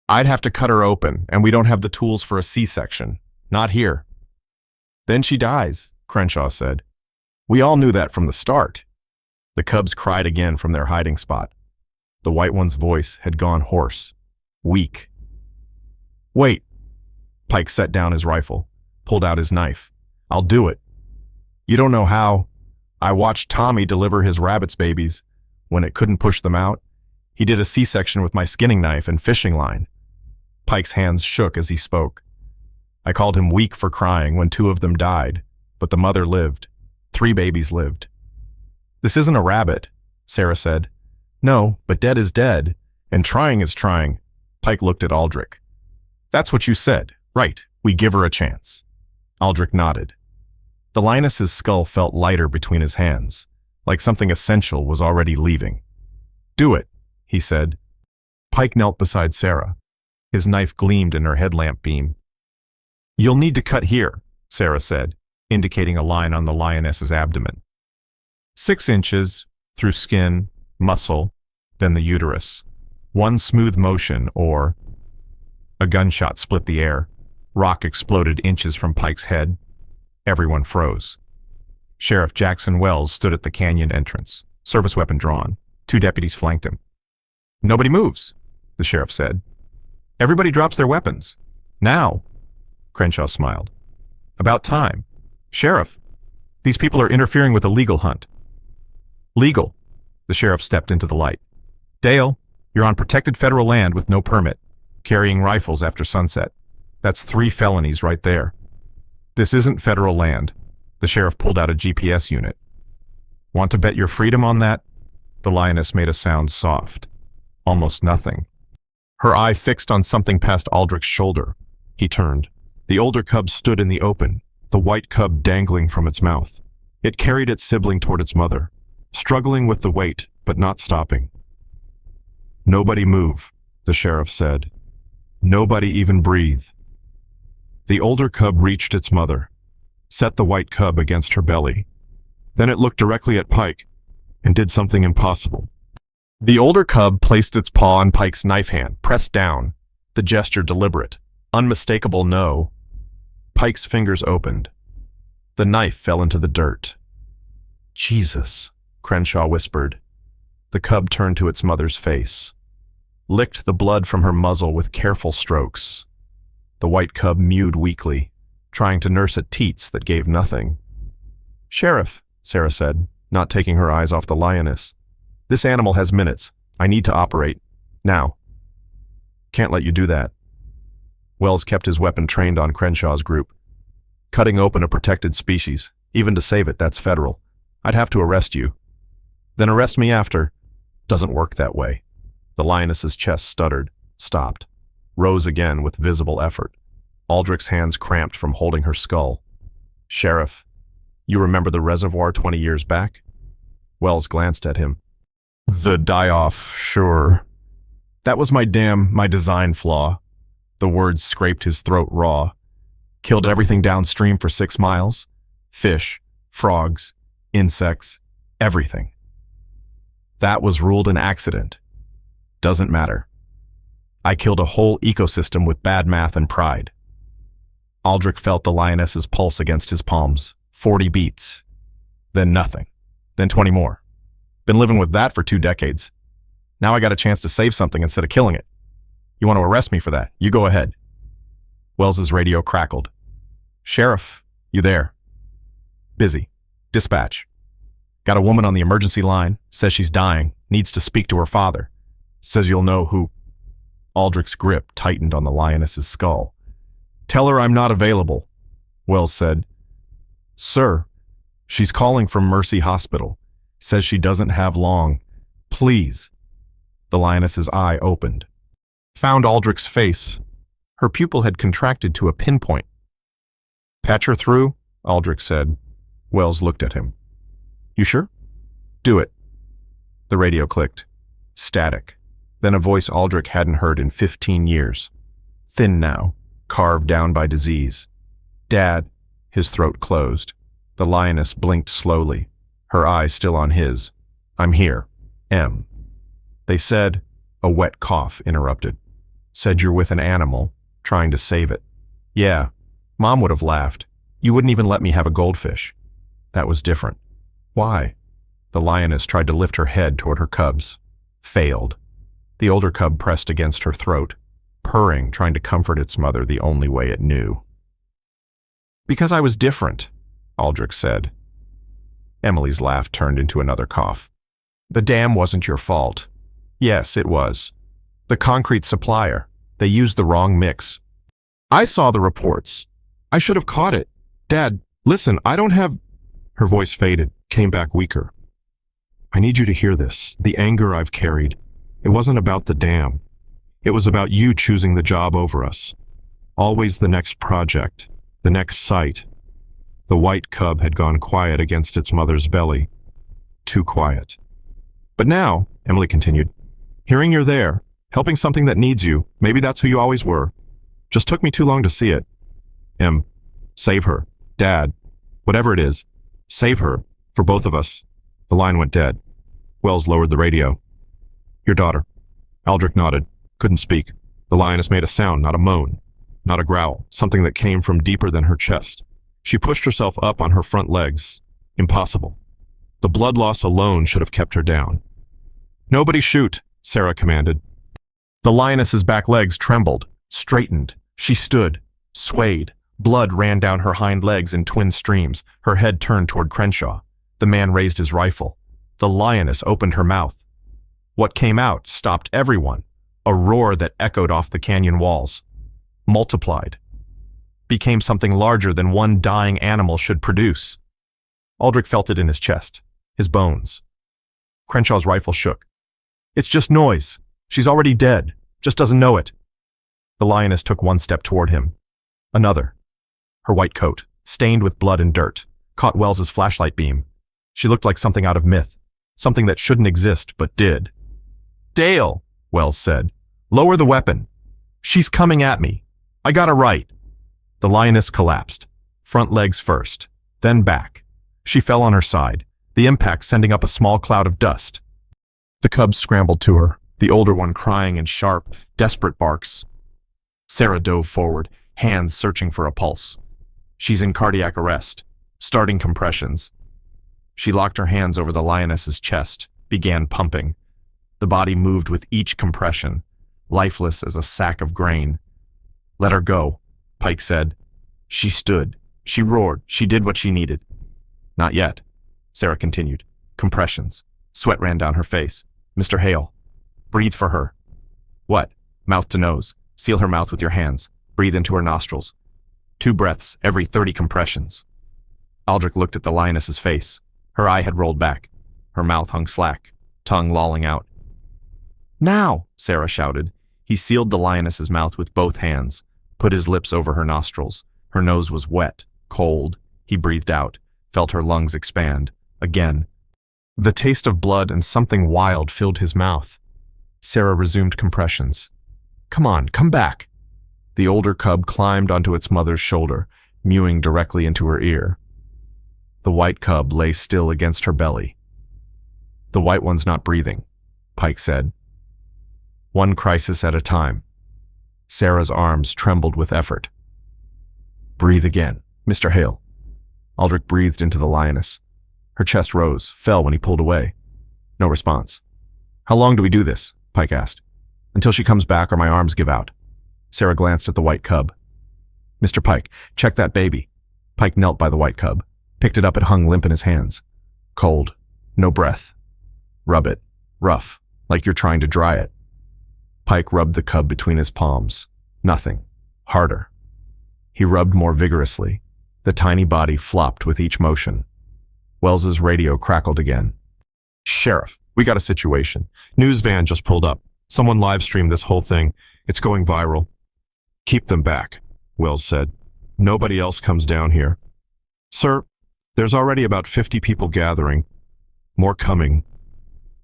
I'd have to cut her open, and we don't have the tools for a C-section. Not here. Then she dies, Crenshaw said. We all knew that from the start. The cubs cried again from their hiding spot. The white one's voice had gone hoarse, weak. Wait. Pike set down his rifle, pulled out his knife. I'll do it. You don't know how. I watched Tommy deliver his rabbit's babies. When it couldn't push them out, he did a C-section with my skinning knife and fishing line. Pike's hands shook as he spoke. I called him weak for crying when 2 of them died, but the mother lived. 3 babies lived. This isn't a rabbit, Sarah said. No, but dead is dead, and trying is trying. Pike looked at Aldrich. That's what you said. Right, we give her a chance. Aldrich nodded. The lioness's skull felt lighter between his hands, like something essential was already leaving. Do it, he said. Pike knelt beside Sarah. His knife gleamed in her headlamp beam. You'll need to cut here, Sarah said, indicating a line on the lioness's abdomen. 6 inches, through skin, muscle, then the uterus. One smooth motion, or... A gunshot split the air. Rock exploded inches from Pike's head. Everyone froze. Sheriff Jackson Wells stood at the canyon entrance, service weapon drawn. 2 deputies flanked him. Nobody moves, the sheriff said. Everybody drops their weapons. Now. Crenshaw smiled. About time. Sheriff, these people are interfering with a legal hunt. Legal. The sheriff stepped into the light. Dale, you're on protected federal land with no permit, carrying rifles after sunset. That's 3 felonies right there. This isn't federal land. The sheriff pulled out a GPS unit. Want to bet your freedom on that? The lioness made a sound soft. Almost nothing. Her eye fixed on something past Aldrich's shoulder. He turned. The older cub stood in the open, the white cub dangling from its mouth. It carried its sibling toward its mother, struggling with the weight, but not stopping. Nobody move, the sheriff said. Nobody even breathe. The older cub reached its mother, set the white cub against her belly. Then it looked directly at Pike and did something impossible. The older cub placed its paw on Pike's knife hand, pressed down, the gesture deliberate, unmistakable no. Pike's fingers opened. The knife fell into the dirt. "Jesus," Crenshaw whispered. The cub turned to its mother's face, licked the blood from her muzzle with careful strokes. The white cub mewed weakly, trying to nurse at teats that gave nothing. "Sheriff," Sarah said, not taking her eyes off the lioness. "This animal has minutes. I need to operate. Now." "Can't let you do that." Wells kept his weapon trained on Crenshaw's group. "Cutting open a protected species, even to save it, that's federal. I'd have to arrest you. Then arrest me after." "Doesn't work that way." The lioness's chest stuttered, stopped, rose again with visible effort. Aldrich's hands cramped from holding her skull. "Sheriff, you remember the reservoir 20 years back?" Wells glanced at him. "The die-off, sure. That was my design flaw." The words scraped his throat raw. "Killed everything downstream for 6 miles. Fish, frogs, insects, everything. That was ruled an accident. Doesn't matter. I killed a whole ecosystem with bad math and pride." Aldrich felt the lioness's pulse against his palms. 40 beats. Then nothing. Then 20 more. Been living with that for 2 decades. Now I got a chance to save something instead of killing it. You want to arrest me for that? You go ahead. Wells's radio crackled. "Sheriff, you there?" "Busy. Dispatch. Got a woman on the emergency line, says she's dying, needs to speak to her father. Says you'll know who." Aldrich's grip tightened on the lioness's skull. "Tell her I'm not available," Wells said. "Sir, she's calling from Mercy Hospital. Says she doesn't have long. Please." The lioness's eye opened. Found Aldrich's face. Her pupil had contracted to a pinpoint. "Patch her through," Aldrich said. Wells looked at him. "You sure?" "Do it." The radio clicked. Static. Then a voice Aldrich hadn't heard in 15 years. Thin now, carved down by disease. "Dad." His throat closed. The lioness blinked slowly, her eyes still on his. "I'm here. M." They said, a wet cough interrupted. "Said you're with an animal, trying to save it." "Yeah." Mom would have laughed. "You wouldn't even let me have a goldfish." That was different. "Why?" The lioness tried to lift her head toward her cubs. Failed. The older cub pressed against her throat, purring, trying to comfort its mother the only way it knew. "Because I was different," Aldrich said. Emily's laugh turned into another cough. "The dam wasn't your fault." "Yes, it was. The concrete supplier. They used the wrong mix." "I saw the reports. I should have caught it. Dad, listen, I don't have—" Her voice faded, came back weaker. "I need you to hear this. The anger I've carried. It wasn't about the dam. It was about you choosing the job over us. Always the next project, the next site." The white cub had gone quiet against its mother's belly. Too quiet. "But now," Emily continued, "hearing you're there, helping something that needs you, maybe that's who you always were. Just took me too long to see it. Save her. Dad. Whatever it is. Save her. For both of us." The line went dead. Wells lowered the radio. "Your daughter." Aldrich nodded. Couldn't speak. The lioness made a sound, not a moan, not a growl, something that came from deeper than her chest. She pushed herself up on her front legs. Impossible. The blood loss alone should have kept her down. "Nobody shoot," Sarah commanded. The lioness's back legs trembled, straightened. She stood, swayed. Blood ran down her hind legs in twin streams. Her head turned toward Crenshaw. The man raised his rifle. The lioness opened her mouth. What came out stopped everyone. A roar that echoed off the canyon walls. Multiplied. Became something larger than one dying animal should produce. Aldrich felt it in his chest, his bones. Crenshaw's rifle shook. "It's just noise. She's already dead. Just doesn't know it." The lioness took one step toward him. Another. Her white coat, stained with blood and dirt, caught Wells's flashlight beam. She looked like something out of myth, something that shouldn't exist but did. "Dale," Wells said, "lower the weapon. She's coming at me. I got her right." The lioness collapsed, front legs first, then back. She fell on her side, the impact sending up a small cloud of dust. The cubs scrambled to her, the older one crying in sharp, desperate barks. Sarah dove forward, hands searching for a pulse. She's in cardiac arrest, starting compressions. She locked her hands over the lioness's chest, began pumping. The body moved with each compression, lifeless as a sack of grain. "Let her go," Pike said. She stood. She roared. She did what she needed. "Not yet," Sarah continued. Compressions. Sweat ran down her face. "Mr. Hale, breathe for her." "What?" "Mouth to nose. Seal her mouth with your hands. Breathe into her nostrils. 2 breaths every 30 compressions." Aldrich looked at the lioness's face. Her eye had rolled back. Her mouth hung slack, tongue lolling out. "Now!" Sarah shouted. He sealed the lioness's mouth with both hands, put his lips over her nostrils. Her nose was wet, cold. He breathed out, felt her lungs expand. Again. The taste of blood and something wild filled his mouth. Sarah resumed compressions. "Come on, come back." The older cub climbed onto its mother's shoulder, mewing directly into her ear. The white cub lay still against her belly. "The white one's not breathing," Pike said. "One crisis at a time." Sarah's arms trembled with effort. "Breathe again, Mr. Hale." Aldrich breathed into the lioness. Her chest rose, fell when he pulled away. No response. "How long do we do this?" Pike asked. "Until she comes back or my arms give out." Sarah glanced at the white cub. "Mr. Pike, check that baby." Pike knelt by the white cub, picked it up. It hung limp in his hands. "Cold. No breath. Rub it. Rough, like you're trying to dry it." Pike rubbed the cub between his palms. Nothing. Harder. He rubbed more vigorously. The tiny body flopped with each motion. Wells's radio crackled again. "Sheriff, we got a situation. News van just pulled up. Someone live-streamed this whole thing. It's going viral." "Keep them back," Wells said. "Nobody else comes down here." "Sir, there's already about 50 people gathering. More coming."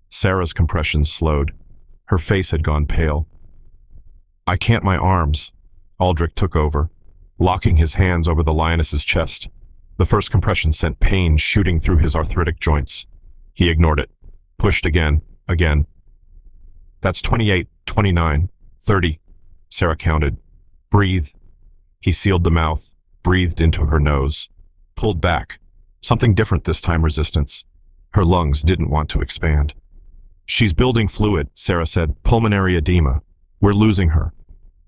Sarah's compressions slowed. Her face had gone pale. "I can't my arms." Aldrich took over, locking his hands over the lioness's chest. The first compression sent pain shooting through his arthritic joints. He ignored it, pushed again. "That's 28, 29, 30, Sarah counted. "Breathe." He sealed the mouth, breathed into her nose, pulled back. Something different this time, resistance. Her lungs didn't want to expand. "She's building fluid," Sarah said. "Pulmonary edema. We're losing her."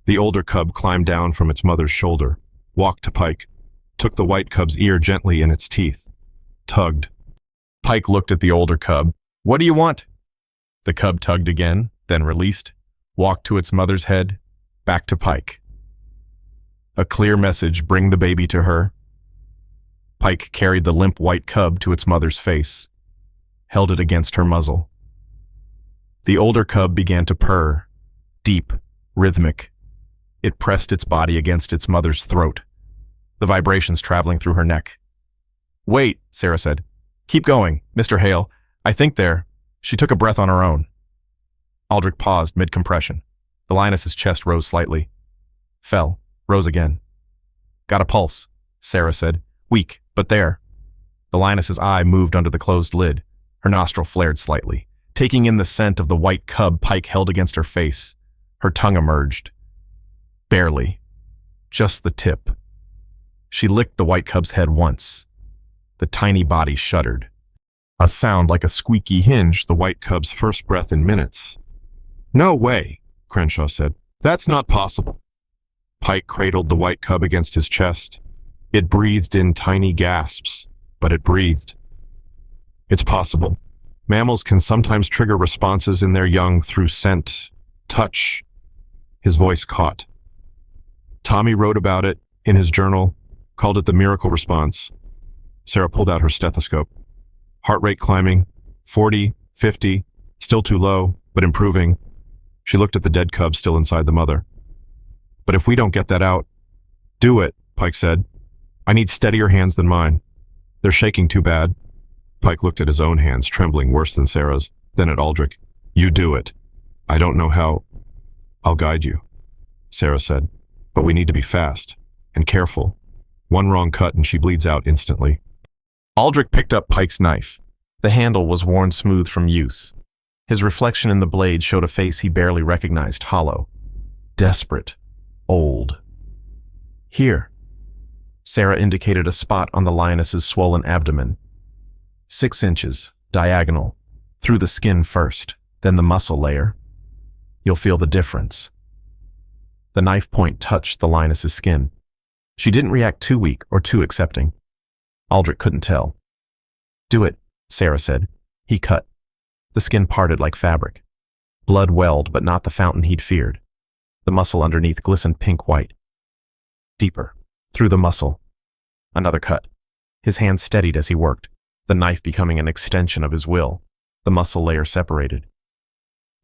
The older cub climbed down from its mother's shoulder, walked to Pike, took the white cub's ear gently in its teeth, tugged. Pike looked at the older cub. "What do you want?" The cub tugged again, then released, walked to its mother's head, back to Pike. A clear message: bring the baby to her. Pike carried the limp white cub to its mother's face, held it against her muzzle. The older cub began to purr, deep, rhythmic. It pressed its body against its mother's throat, the vibrations traveling through her neck. "Wait," Sarah said. "Keep going, Mr. Hale. I think there." She took a breath on her own. Aldrich paused mid-compression. The lioness's chest rose slightly. Fell, rose again. "Got a pulse," Sarah said. "Weak, but there." The lioness's eye moved under the closed lid. Her nostril flared slightly, taking in the scent of the white cub Pike held against her face. Her tongue emerged. Barely. Just the tip. She licked the white cub's head once. The tiny body shuddered. A sound like a squeaky hinge, the white cub's first breath in minutes. "No way," Crenshaw said. "That's not possible." Pike cradled the white cub against his chest. It breathed in tiny gasps, but it breathed. "It's possible. Mammals can sometimes trigger responses in their young through scent, touch." His voice caught. Tommy wrote about it in his journal, called it the miracle response. Sarah pulled out her stethoscope. Heart rate climbing, 40, 50, still too low, but improving. She looked at the dead cub still inside the mother. "But if we don't get that out..." "Do it," Pike said. "I need steadier hands than mine. They're shaking too bad." Pike looked at his own hands, trembling worse than Sarah's, then at Aldrich. "You do it." "I don't know how..." "I'll guide you," Sarah said. "But we need to be fast and careful." One wrong cut and she bleeds out instantly. Aldrich picked up Pike's knife. The handle was worn smooth from use. His reflection in the blade showed a face he barely recognized, hollow, desperate, old. Here. Sarah indicated a spot on the lioness's swollen abdomen. 6 inches, diagonal, through the skin first, then the muscle layer. You'll feel the difference. The knife point touched the lioness's skin. She didn't react too weak or too accepting. Aldrich couldn't tell. Do it, Sarah said. He cut. The skin parted like fabric. Blood welled, but not the fountain he'd feared. The muscle underneath glistened pink-white. Deeper, through the muscle. Another cut. His hand steadied as he worked, the knife becoming an extension of his will. The muscle layer separated.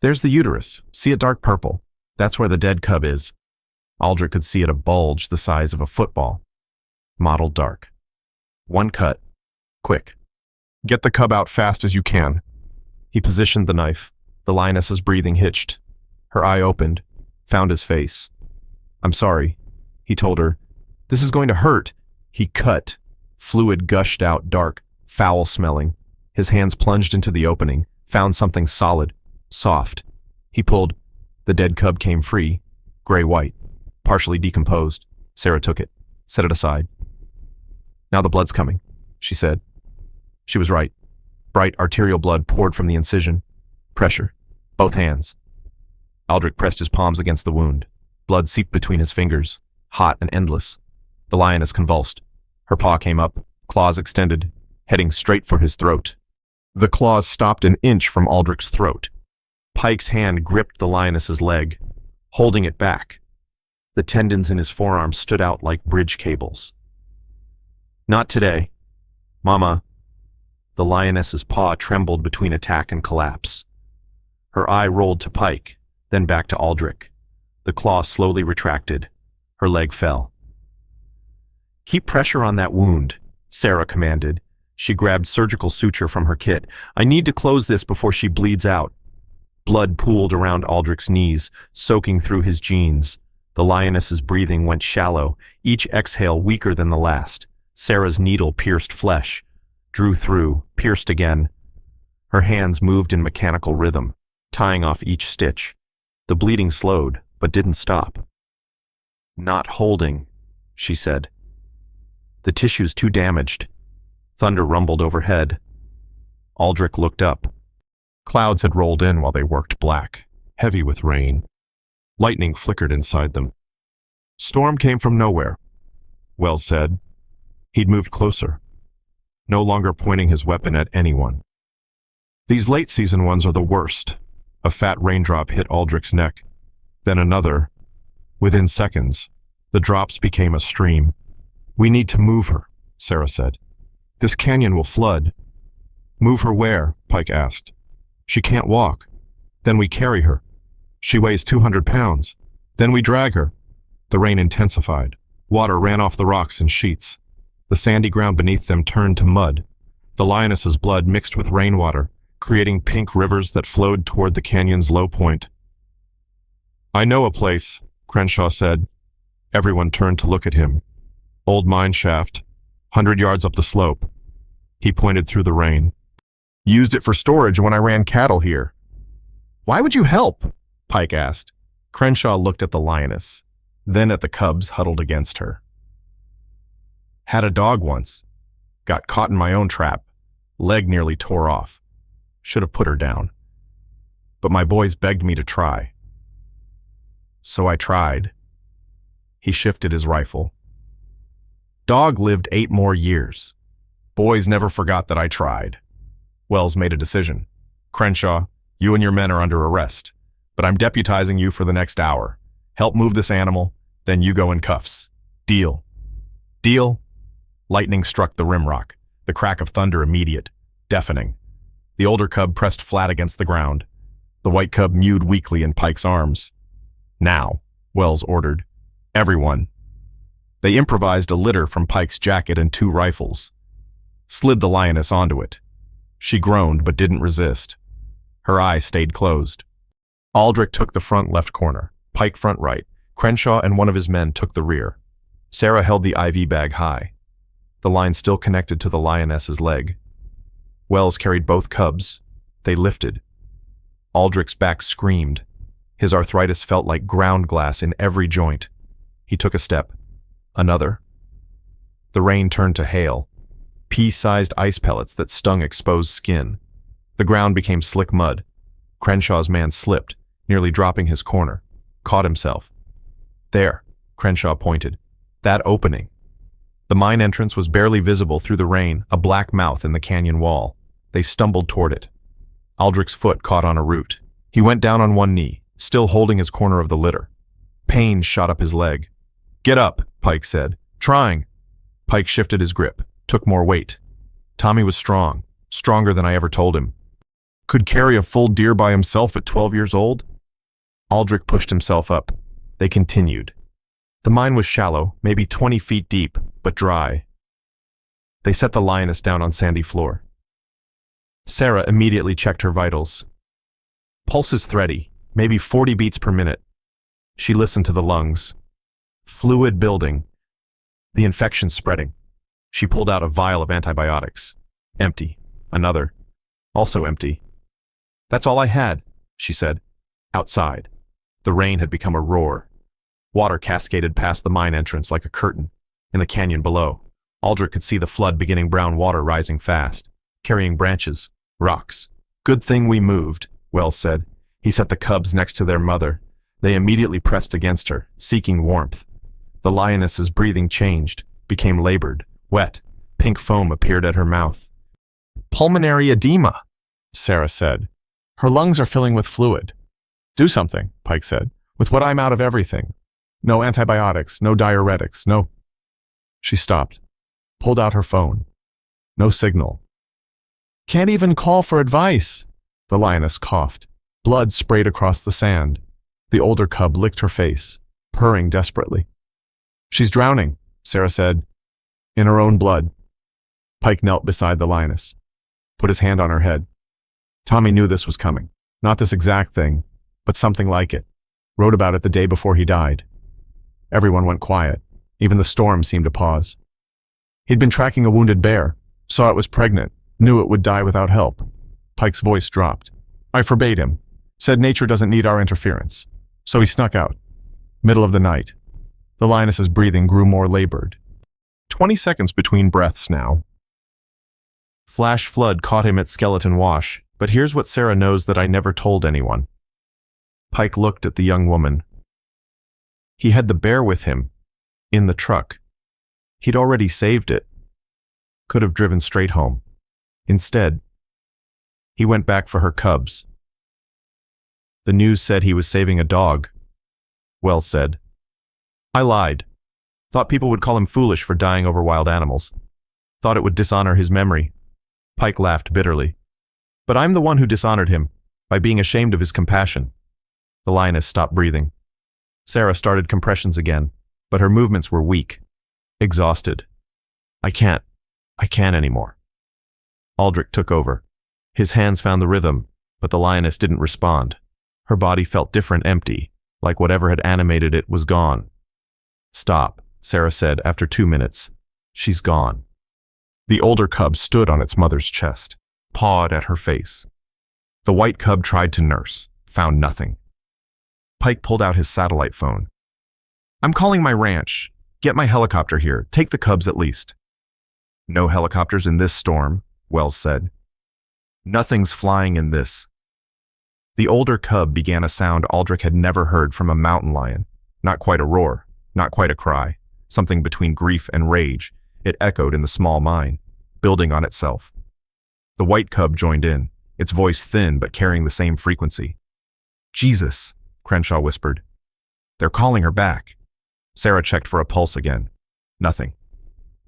There's the uterus. See it dark purple? That's where the dead cub is. Aldrich could see it a bulge the size of a football. Mottled dark. One cut. Quick. Get the cub out fast as you can. He positioned the knife. The lioness's breathing hitched. Her eye opened, found his face. I'm sorry, he told her. This is going to hurt. He cut. Fluid gushed out, dark, foul-smelling. His hands plunged into the opening, found something solid, soft. He pulled. The dead cub came free, gray-white, partially decomposed. Sarah took it, set it aside. Now the blood's coming, she said. She was right. Bright arterial blood poured from the incision. Pressure. Both hands. Aldrich pressed his palms against the wound. Blood seeped between his fingers, hot and endless. The lioness convulsed. Her paw came up, claws extended, heading straight for his throat. The claws stopped an inch from Aldrich's throat. Pike's hand gripped the lioness's leg, holding it back. The tendons in his forearm stood out like bridge cables. Not today. Mama. The lioness's paw trembled between attack and collapse. Her eye rolled to Pike, then back to Aldrich. The claw slowly retracted. Her leg fell. Keep pressure on that wound, Sarah commanded. She grabbed surgical suture from her kit. I need to close this before she bleeds out. Blood pooled around Aldrich's knees, soaking through his jeans. The lioness's breathing went shallow, each exhale weaker than the last. Sarah's needle pierced flesh, drew through, pierced again. Her hands moved in mechanical rhythm, tying off each stitch. The bleeding slowed, but didn't stop. Not holding, she said. The tissue's too damaged. Thunder rumbled overhead. Aldrich looked up. Clouds had rolled in while they worked, black, heavy with rain. Lightning flickered inside them. Storm came from nowhere, Wells said. He'd moved closer, no longer pointing his weapon at anyone. These late-season ones are the worst. A fat raindrop hit Aldrich's neck, then another. Within seconds, the drops became a stream. We need to move her, Sarah said. This canyon will flood. Move her where? Pike asked. She can't walk. Then we carry her. She weighs 200 pounds. Then we drag her. The rain intensified. Water ran off the rocks in sheets. The sandy ground beneath them turned to mud. The lioness's blood mixed with rainwater, creating pink rivers that flowed toward the canyon's low point. I know a place, Crenshaw said. Everyone turned to look at him. Old mine shaft, 100 yards up the slope. He pointed through the rain. Used it for storage when I ran cattle here. Why would you help? Pike asked. Crenshaw looked at the lioness, then at the cubs huddled against her. Had a dog once. Got caught in my own trap. Leg nearly tore off. Should have put her down. But my boys begged me to try. So I tried. He shifted his rifle. Dog lived 8 more years. Boys never forgot that I tried. Wells made a decision. Crenshaw, you and your men are under arrest, but I'm deputizing you for the next hour. Help move this animal, then you go in cuffs. Deal. Deal? Lightning struck the rimrock, the crack of thunder immediate, deafening. The older cub pressed flat against the ground. The white cub mewed weakly in Pike's arms. Now, Wells ordered. Everyone. They improvised a litter from Pike's jacket and 2 rifles. Slid the lioness onto it. She groaned but didn't resist. Her eyes stayed closed. Aldrich took the front left corner, Pike front right. Crenshaw and one of his men took the rear. Sarah held the IV bag high, the line still connected to the lioness's leg. Wells carried both cubs. They lifted. Aldrich's back screamed. His arthritis felt like ground glass in every joint. He took a step. Another. The rain turned to hail, pea-sized ice pellets that stung exposed skin. The ground became slick mud. Crenshaw's man slipped, nearly dropping his corner. Caught himself. There, Crenshaw pointed. That opening. The mine entrance was barely visible through the rain, a black mouth in the canyon wall. They stumbled toward it. Aldrich's foot caught on a root. He went down on one knee, still holding his corner of the litter. Pain shot up his leg. "Get up," Pike said. "Trying." Pike shifted his grip, took more weight. Tommy was strong, stronger than I ever told him. Could carry a full deer by himself at 12 years old? Aldrich pushed himself up. They continued. The mine was shallow, maybe 20 feet deep, but dry. They set the lioness down on sandy floor. Sarah immediately checked her vitals. Pulse is thready, maybe 40 beats per minute. She listened to the lungs. Fluid building. The infection spreading. She pulled out a vial of antibiotics. Empty. Another. Also empty. "That's all I had," she said. Outside. The rain had become a roar. Water cascaded past the mine entrance like a curtain. In the canyon below, Aldrich could see the flood beginning, brown water rising fast, carrying branches, rocks. "Good thing we moved," Wells said. He set the cubs next to their mother. They immediately pressed against her, seeking warmth. The lioness's breathing changed, became labored, wet. Pink foam appeared at her mouth. "Pulmonary edema," Sarah said. "Her lungs are filling with fluid." "Do something," Pike said. "With what I'm out of everything. No antibiotics, no diuretics, no—" She stopped, pulled out her phone. No signal. "Can't even call for advice," the lioness coughed. Blood sprayed across the sand. The older cub licked her face, purring desperately. "She's drowning," Sarah said. "In her own blood." Pike knelt beside the lioness, put his hand on her head. Tommy knew this was coming. Not this exact thing, but something like it. Wrote about it the day before he died. Everyone went quiet. Even the storm seemed to pause. He'd been tracking a wounded bear, saw it was pregnant, knew it would die without help. Pike's voice dropped. "I forbade him. Said nature doesn't need our interference." So he snuck out. Middle of the night. The lioness's breathing grew more labored. 20 seconds between breaths now. Flash flood caught him at Skeleton Wash, but here's what Sarah knows that I never told anyone. Pike looked at the young woman. He had the bear with him, in the truck. He'd already saved it. Could have driven straight home. Instead, he went back for her cubs. The news said he was saving a dog. Wells said. I lied. Thought people would call him foolish for dying over wild animals. Thought it would dishonor his memory. Pike laughed bitterly. But I'm the one who dishonored him, by being ashamed of his compassion. The lioness stopped breathing. Sarah started compressions again, but her movements were weak, exhausted. I can't anymore. Aldrich took over. His hands found the rhythm, but the lioness didn't respond. Her body felt different, empty, like whatever had animated it was gone. Stop, Sarah said after 2 minutes. She's gone. The older cub stood on its mother's chest, pawed at her face. The white cub tried to nurse, found nothing. Pike pulled out his satellite phone. I'm calling my ranch. Get my helicopter here. Take the cubs at least. No helicopters in this storm, Wells said. Nothing's flying in this. The older cub began a sound Aldrich had never heard from a mountain lion. Not quite a roar, not quite a cry. Something between grief and rage. It echoed in the small mine, building on itself. The white cub joined in, its voice thin but carrying the same frequency. Jesus, Crenshaw whispered. They're calling her back. Sarah checked for a pulse again. Nothing.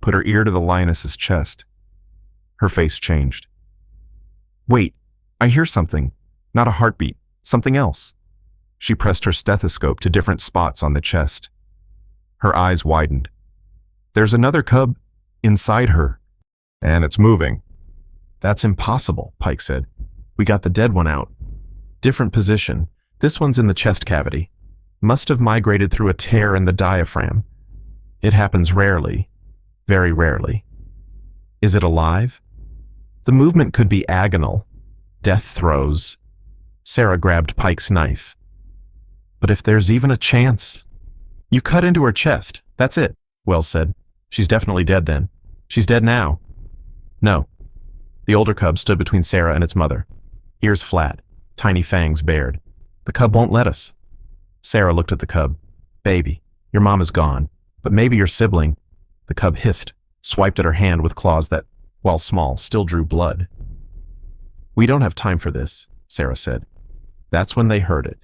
Put her ear to the lioness's chest. Her face changed. Wait, I hear something. Not a heartbeat, something else. She pressed her stethoscope to different spots on the chest. Her eyes widened. There's another cub inside her, and it's moving. That's impossible, Pike said. We got the dead one out. Different position. This one's in the chest cavity. Must have migrated through a tear in the diaphragm. It happens rarely, very rarely. Is it alive? The movement could be agonal. Death throes. Sarah grabbed Pike's knife. But if there's even a chance... You cut into her chest. That's it, Wells said. She's definitely dead then. She's dead now. No. The older cub stood between Sarah and its mother. Ears flat, tiny fangs bared. The cub won't let us. Sarah looked at the cub. Baby, your mom is gone, but maybe your sibling. The cub hissed, swiped at her hand with claws that, while small, still drew blood. We don't have time for this, Sarah said. That's when they heard it.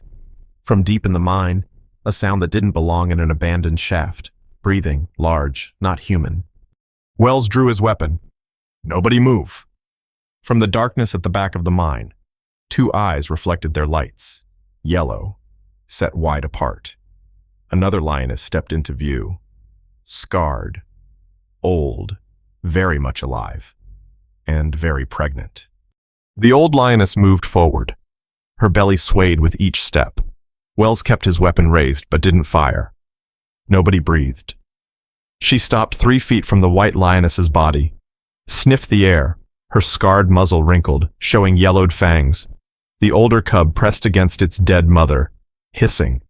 From deep in the mine, a sound that didn't belong in an abandoned shaft. Breathing, large, not human. Wells drew his weapon. Nobody move. From the darkness at the back of the mine, 2 eyes reflected their lights. Yellow, set wide apart. Another lioness stepped into view. Scarred, old, very much alive, and very pregnant. The old lioness moved forward. Her belly swayed with each step. Wells kept his weapon raised but didn't fire. Nobody breathed. She stopped 3 feet from the white lioness's body, sniffed the air, her scarred muzzle wrinkled, showing yellowed fangs. The older cub pressed against its dead mother, hissing.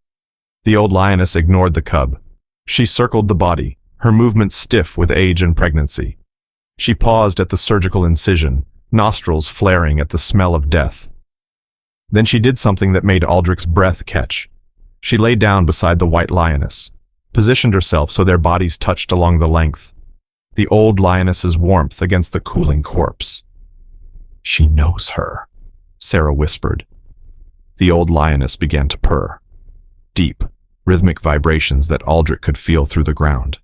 The old lioness ignored the cub. She circled the body, her movements stiff with age and pregnancy. She paused at the surgical incision, nostrils flaring at the smell of death. Then she did something that made Aldrich's breath catch. She lay down beside the white lioness, positioned herself so their bodies touched along the length. The old lioness's warmth against the cooling corpse. She knows her, Sarah whispered. The old lioness began to purr. Deep, rhythmic vibrations that Aldrich could feel through the ground.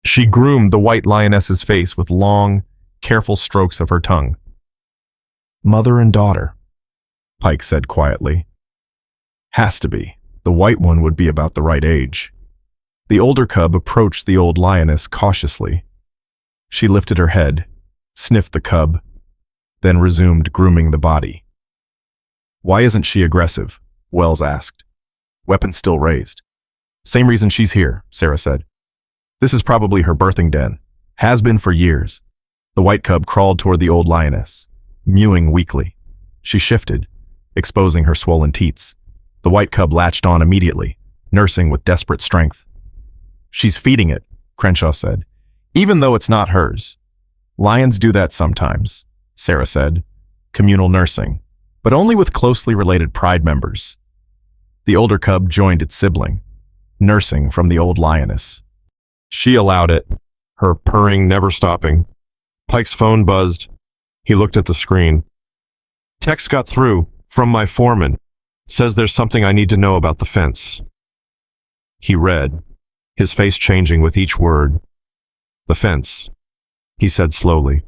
She groomed the white lioness's face with long, careful strokes of her tongue. Mother and daughter, Pike said quietly. Has to be. The white one would be about the right age. The older cub approached the old lioness cautiously. She lifted her head, sniffed the cub, then resumed grooming the body. Why isn't she aggressive? Wells asked. Weapon still raised. Same reason she's here, Sarah said. This is probably her birthing den. Has been for years. The white cub crawled toward the old lioness, mewing weakly. She shifted, exposing her swollen teats. The white cub latched on immediately, nursing with desperate strength. She's feeding it, Crenshaw said, even though it's not hers. Lions do that sometimes, Sarah said. Communal nursing, but only with closely related pride members. The older cub joined its sibling, nursing from the old lioness. She allowed it, her purring never stopping. Pike's phone buzzed. He looked at the screen. Text got through, from my foreman. Says there's something I need to know about the fence. He read, his face changing with each word. The fence, he said slowly,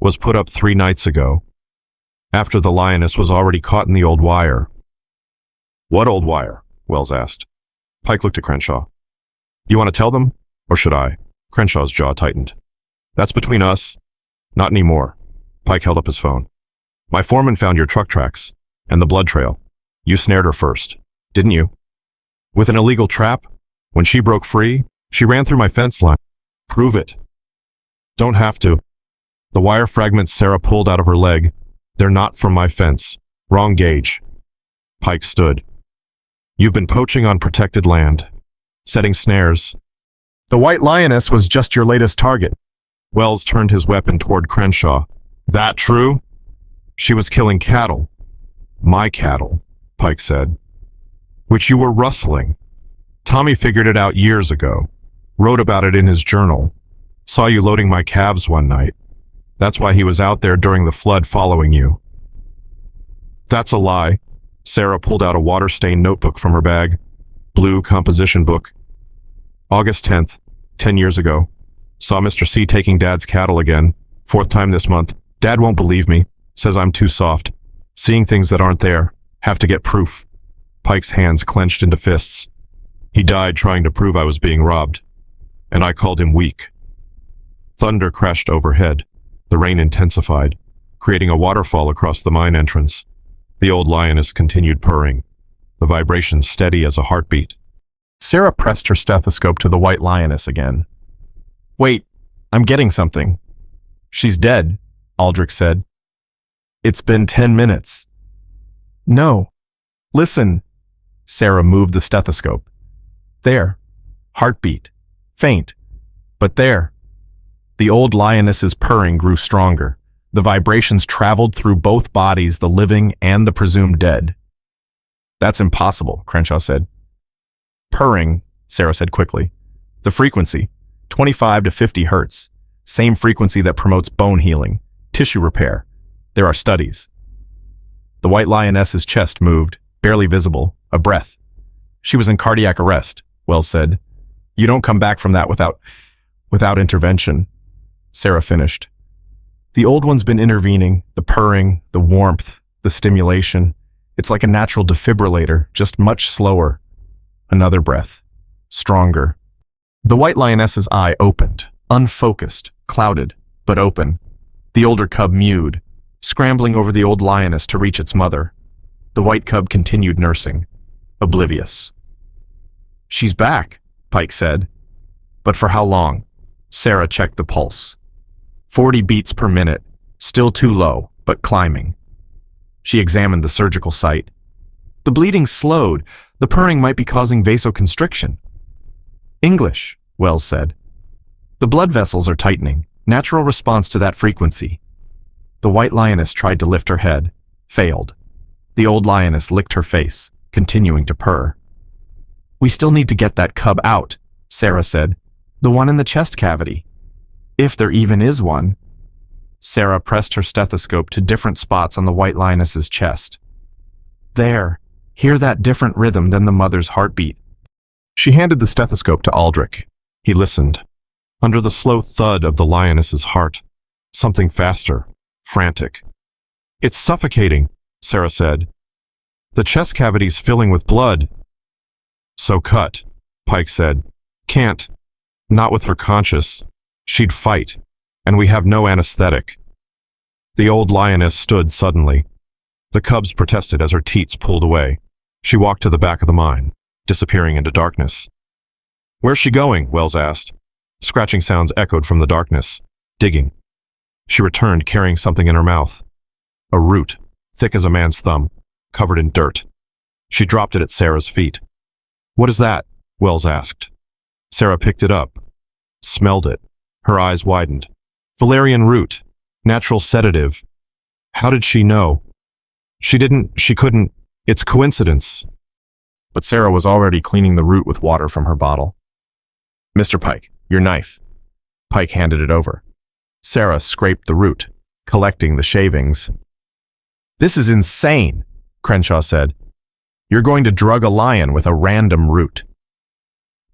was put up 3 nights ago, after the lioness was already caught in the old wire. What old wire? Wells asked. Pike looked at Crenshaw. You want to tell them, or should I? Crenshaw's jaw tightened. That's between us. Not anymore. Pike held up his phone. My foreman found your truck tracks, and the blood trail. You snared her first, didn't you? With an illegal trap? When she broke free, she ran through my fence line. Prove it. Don't have to. The wire fragments Sarah pulled out of her leg. They're not from my fence. Wrong gauge. Pike stood. You've been poaching on protected land, setting snares. The white lioness was just your latest target. Wells turned his weapon toward Crenshaw. That true? She was killing cattle. My cattle, Pike said. Which you were rustling. Tommy figured it out years ago. Wrote about it in his journal. Saw you loading my calves one night. That's why he was out there during the flood following you. That's a lie. Sarah pulled out a water-stained notebook from her bag. Blue composition book. August 10th, 10 years ago. Saw Mr. C taking Dad's cattle again. 4th time this month. Dad won't believe me. Says I'm too soft. Seeing things that aren't there. Have to get proof. Pike's hands clenched into fists. He died trying to prove I was being robbed. And I called him weak. Thunder crashed overhead. The rain intensified, creating a waterfall across the mine entrance. The old lioness continued purring, the vibration steady as a heartbeat. Sarah pressed her stethoscope to the white lioness again. Wait, I'm getting something. She's dead, Aldrich said. It's been 10 minutes. No. Listen. Sarah moved the stethoscope. There. Heartbeat. Faint. But there. The old lioness's purring grew stronger. The vibrations traveled through both bodies, the living and the presumed dead. That's impossible, Crenshaw said. Purring, Sarah said quickly. The frequency, 25 to 50 hertz. Same frequency that promotes bone healing, tissue repair. There are studies. The white lioness's chest moved, barely visible, a breath. She was in cardiac arrest, Wells said. You don't come back from that without intervention, Sarah finished. The old one's been intervening, the purring, the warmth, the stimulation. It's like a natural defibrillator, just much slower. Another breath. Stronger. The white lioness's eye opened, unfocused, clouded, but open. The older cub mewed, scrambling over the old lioness to reach its mother. The white cub continued nursing, oblivious. She's back, Pike said. But for how long? Sarah checked the pulse. 40 beats per minute, still too low, but climbing. She examined the surgical site. The bleeding slowed. The purring might be causing vasoconstriction. English, Wells said. The blood vessels are tightening, natural response to that frequency. The white lioness tried to lift her head, failed. The old lioness licked her face, continuing to purr. We still need to get that cub out, Sarah said. The one in the chest cavity. If there even is one. Sarah pressed her stethoscope to different spots on the white lioness's chest. There. Hear that different rhythm than the mother's heartbeat. She handed the stethoscope to Aldrich. He listened. Under the slow thud of the lioness's heart, something faster, frantic. It's suffocating, Sarah said. The chest cavity's filling with blood. So cut, Pike said. Can't. Not with her conscious. She'd fight, and we have no anesthetic. The old lioness stood suddenly. The cubs protested as her teats pulled away. She walked to the back of the mine, disappearing into darkness. Where's she going? Wells asked. Scratching sounds echoed from the darkness. Digging. She returned carrying something in her mouth. A root, thick as a man's thumb, covered in dirt. She dropped it at Sarah's feet. What is that? Wells asked. Sarah picked it up, smelled it. Her eyes widened. Valerian root, natural sedative. How did she know? She couldn't. It's coincidence. But Sarah was already cleaning the root with water from her bottle. Mr. Pike, your knife. Pike handed it over. Sarah scraped the root, collecting the shavings. This is insane, Crenshaw said. You're going to drug a lion with a random root.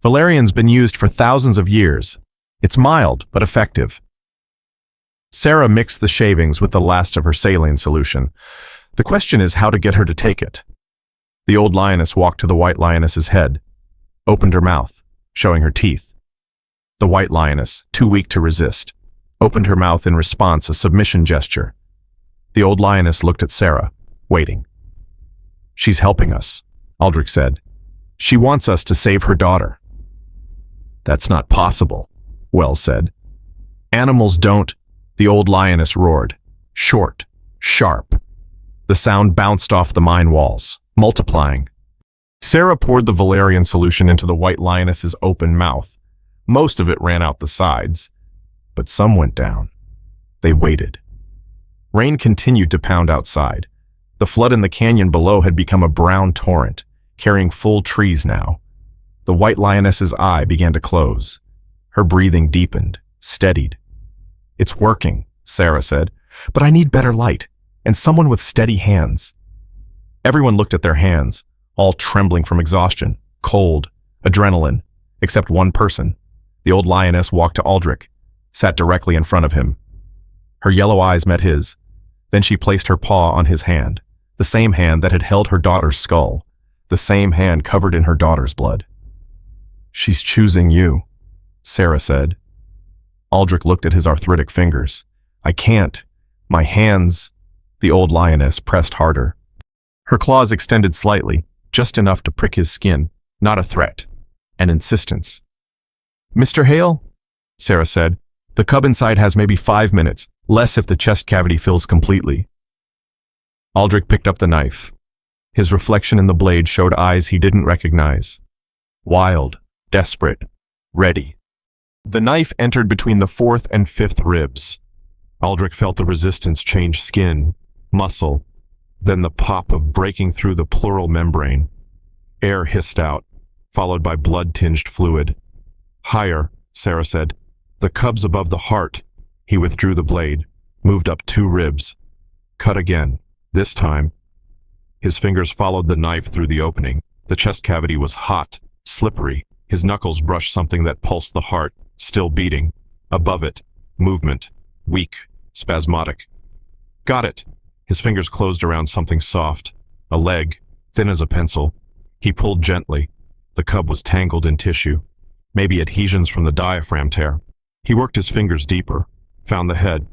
Valerian's been used for thousands of years. It's mild, but effective. Sarah mixed the shavings with the last of her saline solution. The question is how to get her to take it. The old lioness walked to the white lioness's head, opened her mouth, showing her teeth. The white lioness, too weak to resist, opened her mouth in response, a submission gesture. The old lioness looked at Sarah, waiting. She's helping us, Aldrich said. She wants us to save her daughter. That's not possible, Wells said. Animals don't, the old lioness roared. Short, sharp. The sound bounced off the mine walls, multiplying. Sarah poured the valerian solution into the white lioness's open mouth. Most of it ran out the sides, but some went down. They waited. Rain continued to pound outside. The flood in the canyon below had become a brown torrent, carrying full trees now. The white lioness's eye began to close. Her breathing deepened, steadied. It's working, Sarah said, but I need better light, and someone with steady hands. Everyone looked at their hands, all trembling from exhaustion, cold, adrenaline, except one person. The old lioness walked to Aldrich, sat directly in front of him. Her yellow eyes met his. Then she placed her paw on his hand, the same hand that had held her daughter's skull, the same hand covered in her daughter's blood. She's choosing you, Sarah said. Aldrich looked at his arthritic fingers. I can't. My hands. The old lioness pressed harder. Her claws extended slightly, just enough to prick his skin, not a threat, and insistence. "Mr. Hale," Sarah said, "the cub inside has maybe 5 minutes, less if the chest cavity fills completely." Aldrich picked up the knife. His reflection in the blade showed eyes he didn't recognize. Wild, desperate, ready. The knife entered between the 4th and 5th ribs. Aldrich felt the resistance change skin, muscle, then the pop of breaking through the pleural membrane. Air hissed out, followed by blood-tinged fluid. "Higher," Sarah said. "The cub's above the heart." He withdrew the blade, moved up 2 ribs. Cut again, this time. His fingers followed the knife through the opening. The chest cavity was hot, slippery. His knuckles brushed something that pulsed the heart, still beating. Above it, movement, weak, spasmodic. "Got it." His fingers closed around something soft, a leg, thin as a pencil. He pulled gently. The cub was tangled in tissue, maybe adhesions from the diaphragm tear. He worked his fingers deeper, found the head.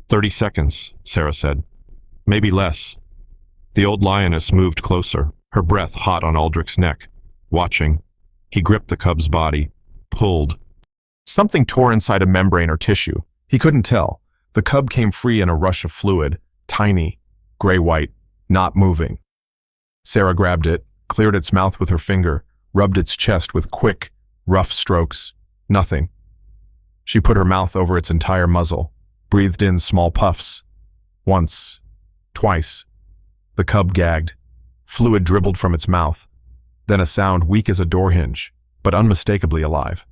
30 seconds, Sarah said. Maybe less. The old lioness moved closer, her breath hot on Aldrich's neck. Watching, he gripped the cub's body, pulled. Something tore inside a membrane or tissue. He couldn't tell. The cub came free in a rush of fluid, tiny, gray-white, not moving. Sarah grabbed it, cleared its mouth with her finger, rubbed its chest with quick, rough strokes. Nothing. She put her mouth over its entire muzzle, breathed in small puffs. Once, twice. The cub gagged. Fluid dribbled from its mouth. Then a sound weak as a door hinge, but unmistakably alive.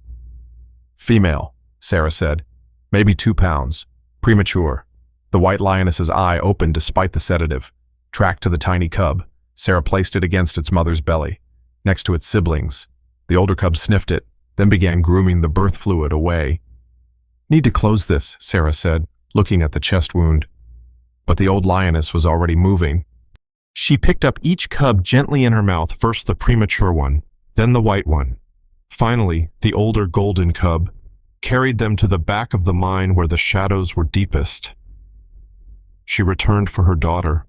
Female, Sarah said. Maybe 2 pounds. Premature. The white lioness's eye opened despite the sedative. Tracked to the tiny cub, Sarah placed it against its mother's belly, next to its siblings. The older cub sniffed it, then began grooming the birth fluid away. Need to close this, Sarah said, looking at the chest wound. But the old lioness was already moving. She picked up each cub gently in her mouth, first the premature one, then the white one. Finally, the older golden cub, carried them to the back of the mine where the shadows were deepest. She returned for her daughter,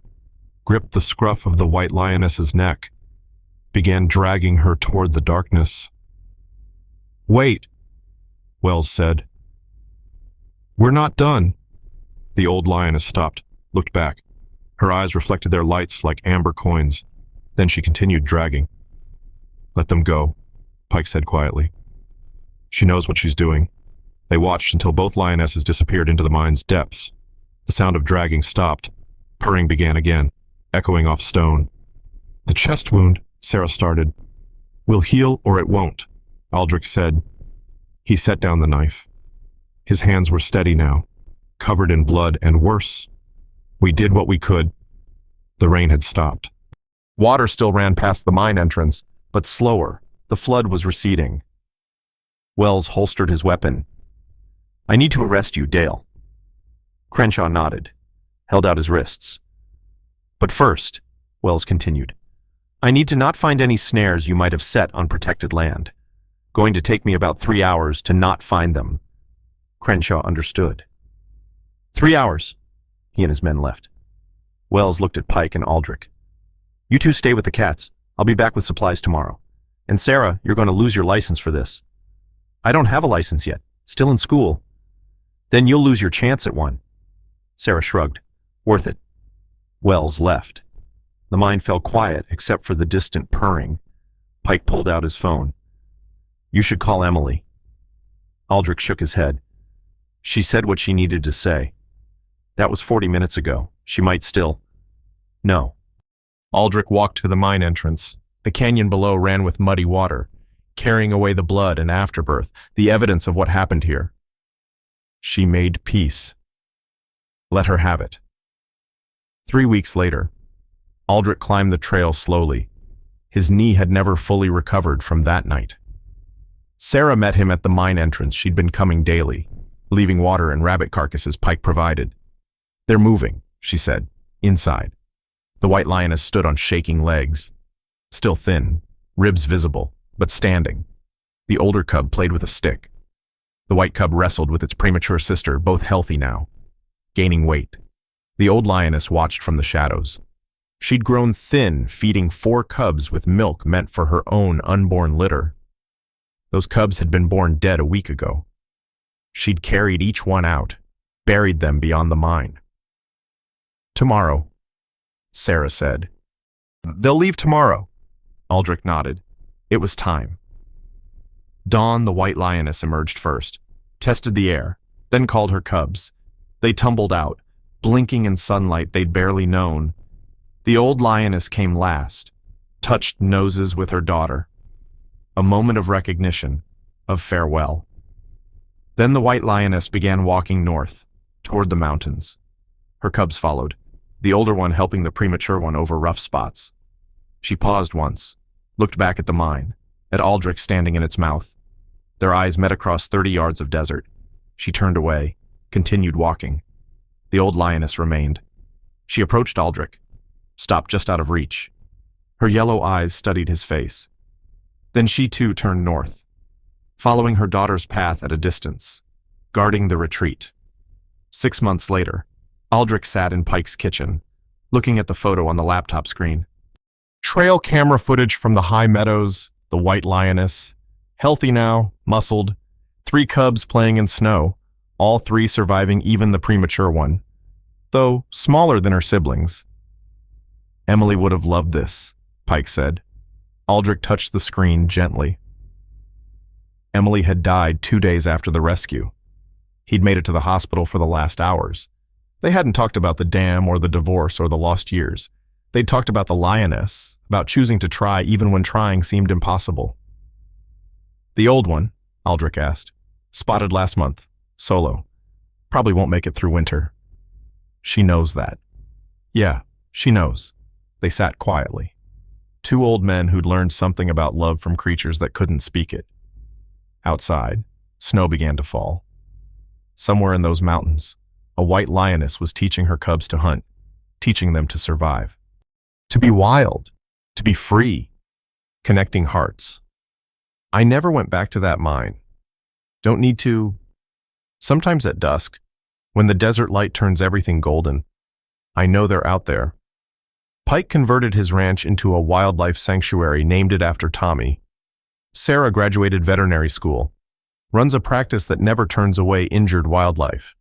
gripped the scruff of the white lioness's neck, began dragging her toward the darkness. "Wait," Wells said. "We're not done." The old lioness stopped, looked back. Her eyes reflected their lights like amber coins. Then she continued dragging. "Let them go," Pike said quietly. "She knows what she's doing." They watched until both lionesses disappeared into the mine's depths. The sound of dragging stopped. Purring began again, echoing off stone. "The chest wound," Sarah started, "will heal or it won't," Aldrich said. He set down the knife. His hands were steady now, covered in blood, and worse. "We did what we could." The rain had stopped. Water still ran past the mine entrance, but slower. The flood was receding. Wells holstered his weapon. "I need to arrest you, Dale." Crenshaw nodded, held out his wrists. "But first," Wells continued, "I need to not find any snares you might have set on protected land. Going to take me about 3 hours to not find them." Crenshaw understood. 3 hours. He and his men left. Wells looked at Pike and Aldrich. "You two stay with the cats. I'll be back with supplies tomorrow. And Sarah, you're going to lose your license for this." "I don't have a license yet. Still in school." "Then you'll lose your chance at one." Sarah shrugged. "Worth it." Wells left. The mine fell quiet except for the distant purring. Pike pulled out his phone. "You should call Emily." Aldrich shook his head. "She said what she needed to say. That was 40 minutes ago. She might still." "No." Aldrich walked to the mine entrance. The canyon below ran with muddy water, carrying away the blood and afterbirth, the evidence of what happened here. She made peace. Let her have it. 3 weeks later, Aldrich climbed the trail slowly. His knee had never fully recovered from that night. Sarah met him at the mine entrance. She'd been coming daily, leaving water and rabbit carcasses Pike provided. "They're moving," she said, inside. The white lioness stood on shaking legs, still thin, ribs visible, but standing. The older cub played with a stick. The white cub wrestled with its premature sister, both healthy now, gaining weight. The old lioness watched from the shadows. She'd grown thin, feeding 4 cubs with milk meant for her own unborn litter. Those cubs had been born dead a week ago. She'd carried each one out, buried them beyond the mine. "Tomorrow," Sarah said. "They'll leave tomorrow." Aldrich nodded. It was time. Dawn, the white lioness, emerged first, tested the air, then called her cubs. They tumbled out, blinking in sunlight they'd barely known. The old lioness came last, touched noses with her daughter. A moment of recognition, of farewell. Then the white lioness began walking north, toward the mountains. Her cubs followed, the older one helping the premature one over rough spots. She paused once, looked back at the mine, at Aldrich standing in its mouth. Their eyes met across 30 yards of desert. She turned away, continued walking. The old lioness remained. She approached Aldrich, stopped just out of reach. Her yellow eyes studied his face. Then she too turned north, following her daughter's path at a distance, guarding the retreat. 6 months later, Aldrich sat in Pike's kitchen, looking at the photo on the laptop screen. Trail camera footage from the high meadows, the white lioness, healthy now, muscled, 3 cubs playing in snow, all 3 surviving even the premature one, though smaller than her siblings. "Emily would have loved this," Pike said. Aldrich touched the screen gently. Emily had died 2 days after the rescue. He'd made it to the hospital for the last hours. They hadn't talked about the dam or the divorce or the lost years. They'd talked about the lioness, about choosing to try even when trying seemed impossible. "The old one," Aldrich asked, "spotted last month, solo. Probably won't make it through winter." "She knows that." "Yeah, she knows." They sat quietly. 2 old men who'd learned something about love from creatures that couldn't speak it. Outside, snow began to fall. Somewhere in those mountains, a white lioness was teaching her cubs to hunt, teaching them to survive. To be wild, to be free, connecting hearts. I never went back to that mine. Don't need to. Sometimes at dusk, when the desert light turns everything golden, I know they're out there. Pike converted his ranch into a wildlife sanctuary, named it after Tommy. Sarah graduated veterinary school, runs a practice that never turns away injured wildlife.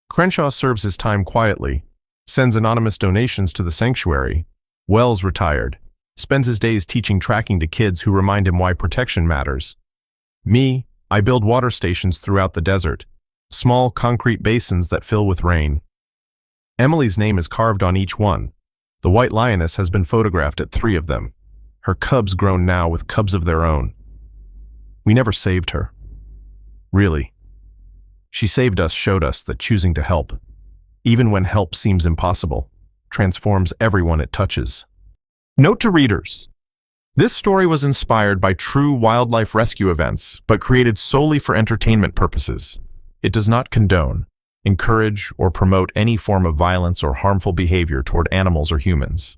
Crenshaw serves his time quietly, sends anonymous donations to the sanctuary. Wells retired, spends his days teaching tracking to kids who remind him why protection matters. Me, I build water stations throughout the desert, small concrete basins that fill with rain. Emily's name is carved on each one. The white lioness has been photographed at 3 of them, her cubs grown now with cubs of their own. We never saved her. Really. She saved us, showed us that choosing to help, even when help seems impossible, transforms everyone it touches. Note to readers: this story was inspired by true wildlife rescue events, but created solely for entertainment purposes. It does not condone, encourage, or promote any form of violence or harmful behavior toward animals or humans.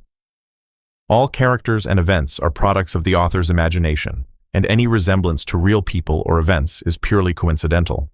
All characters and events are products of the author's imagination, and any resemblance to real people or events is purely coincidental.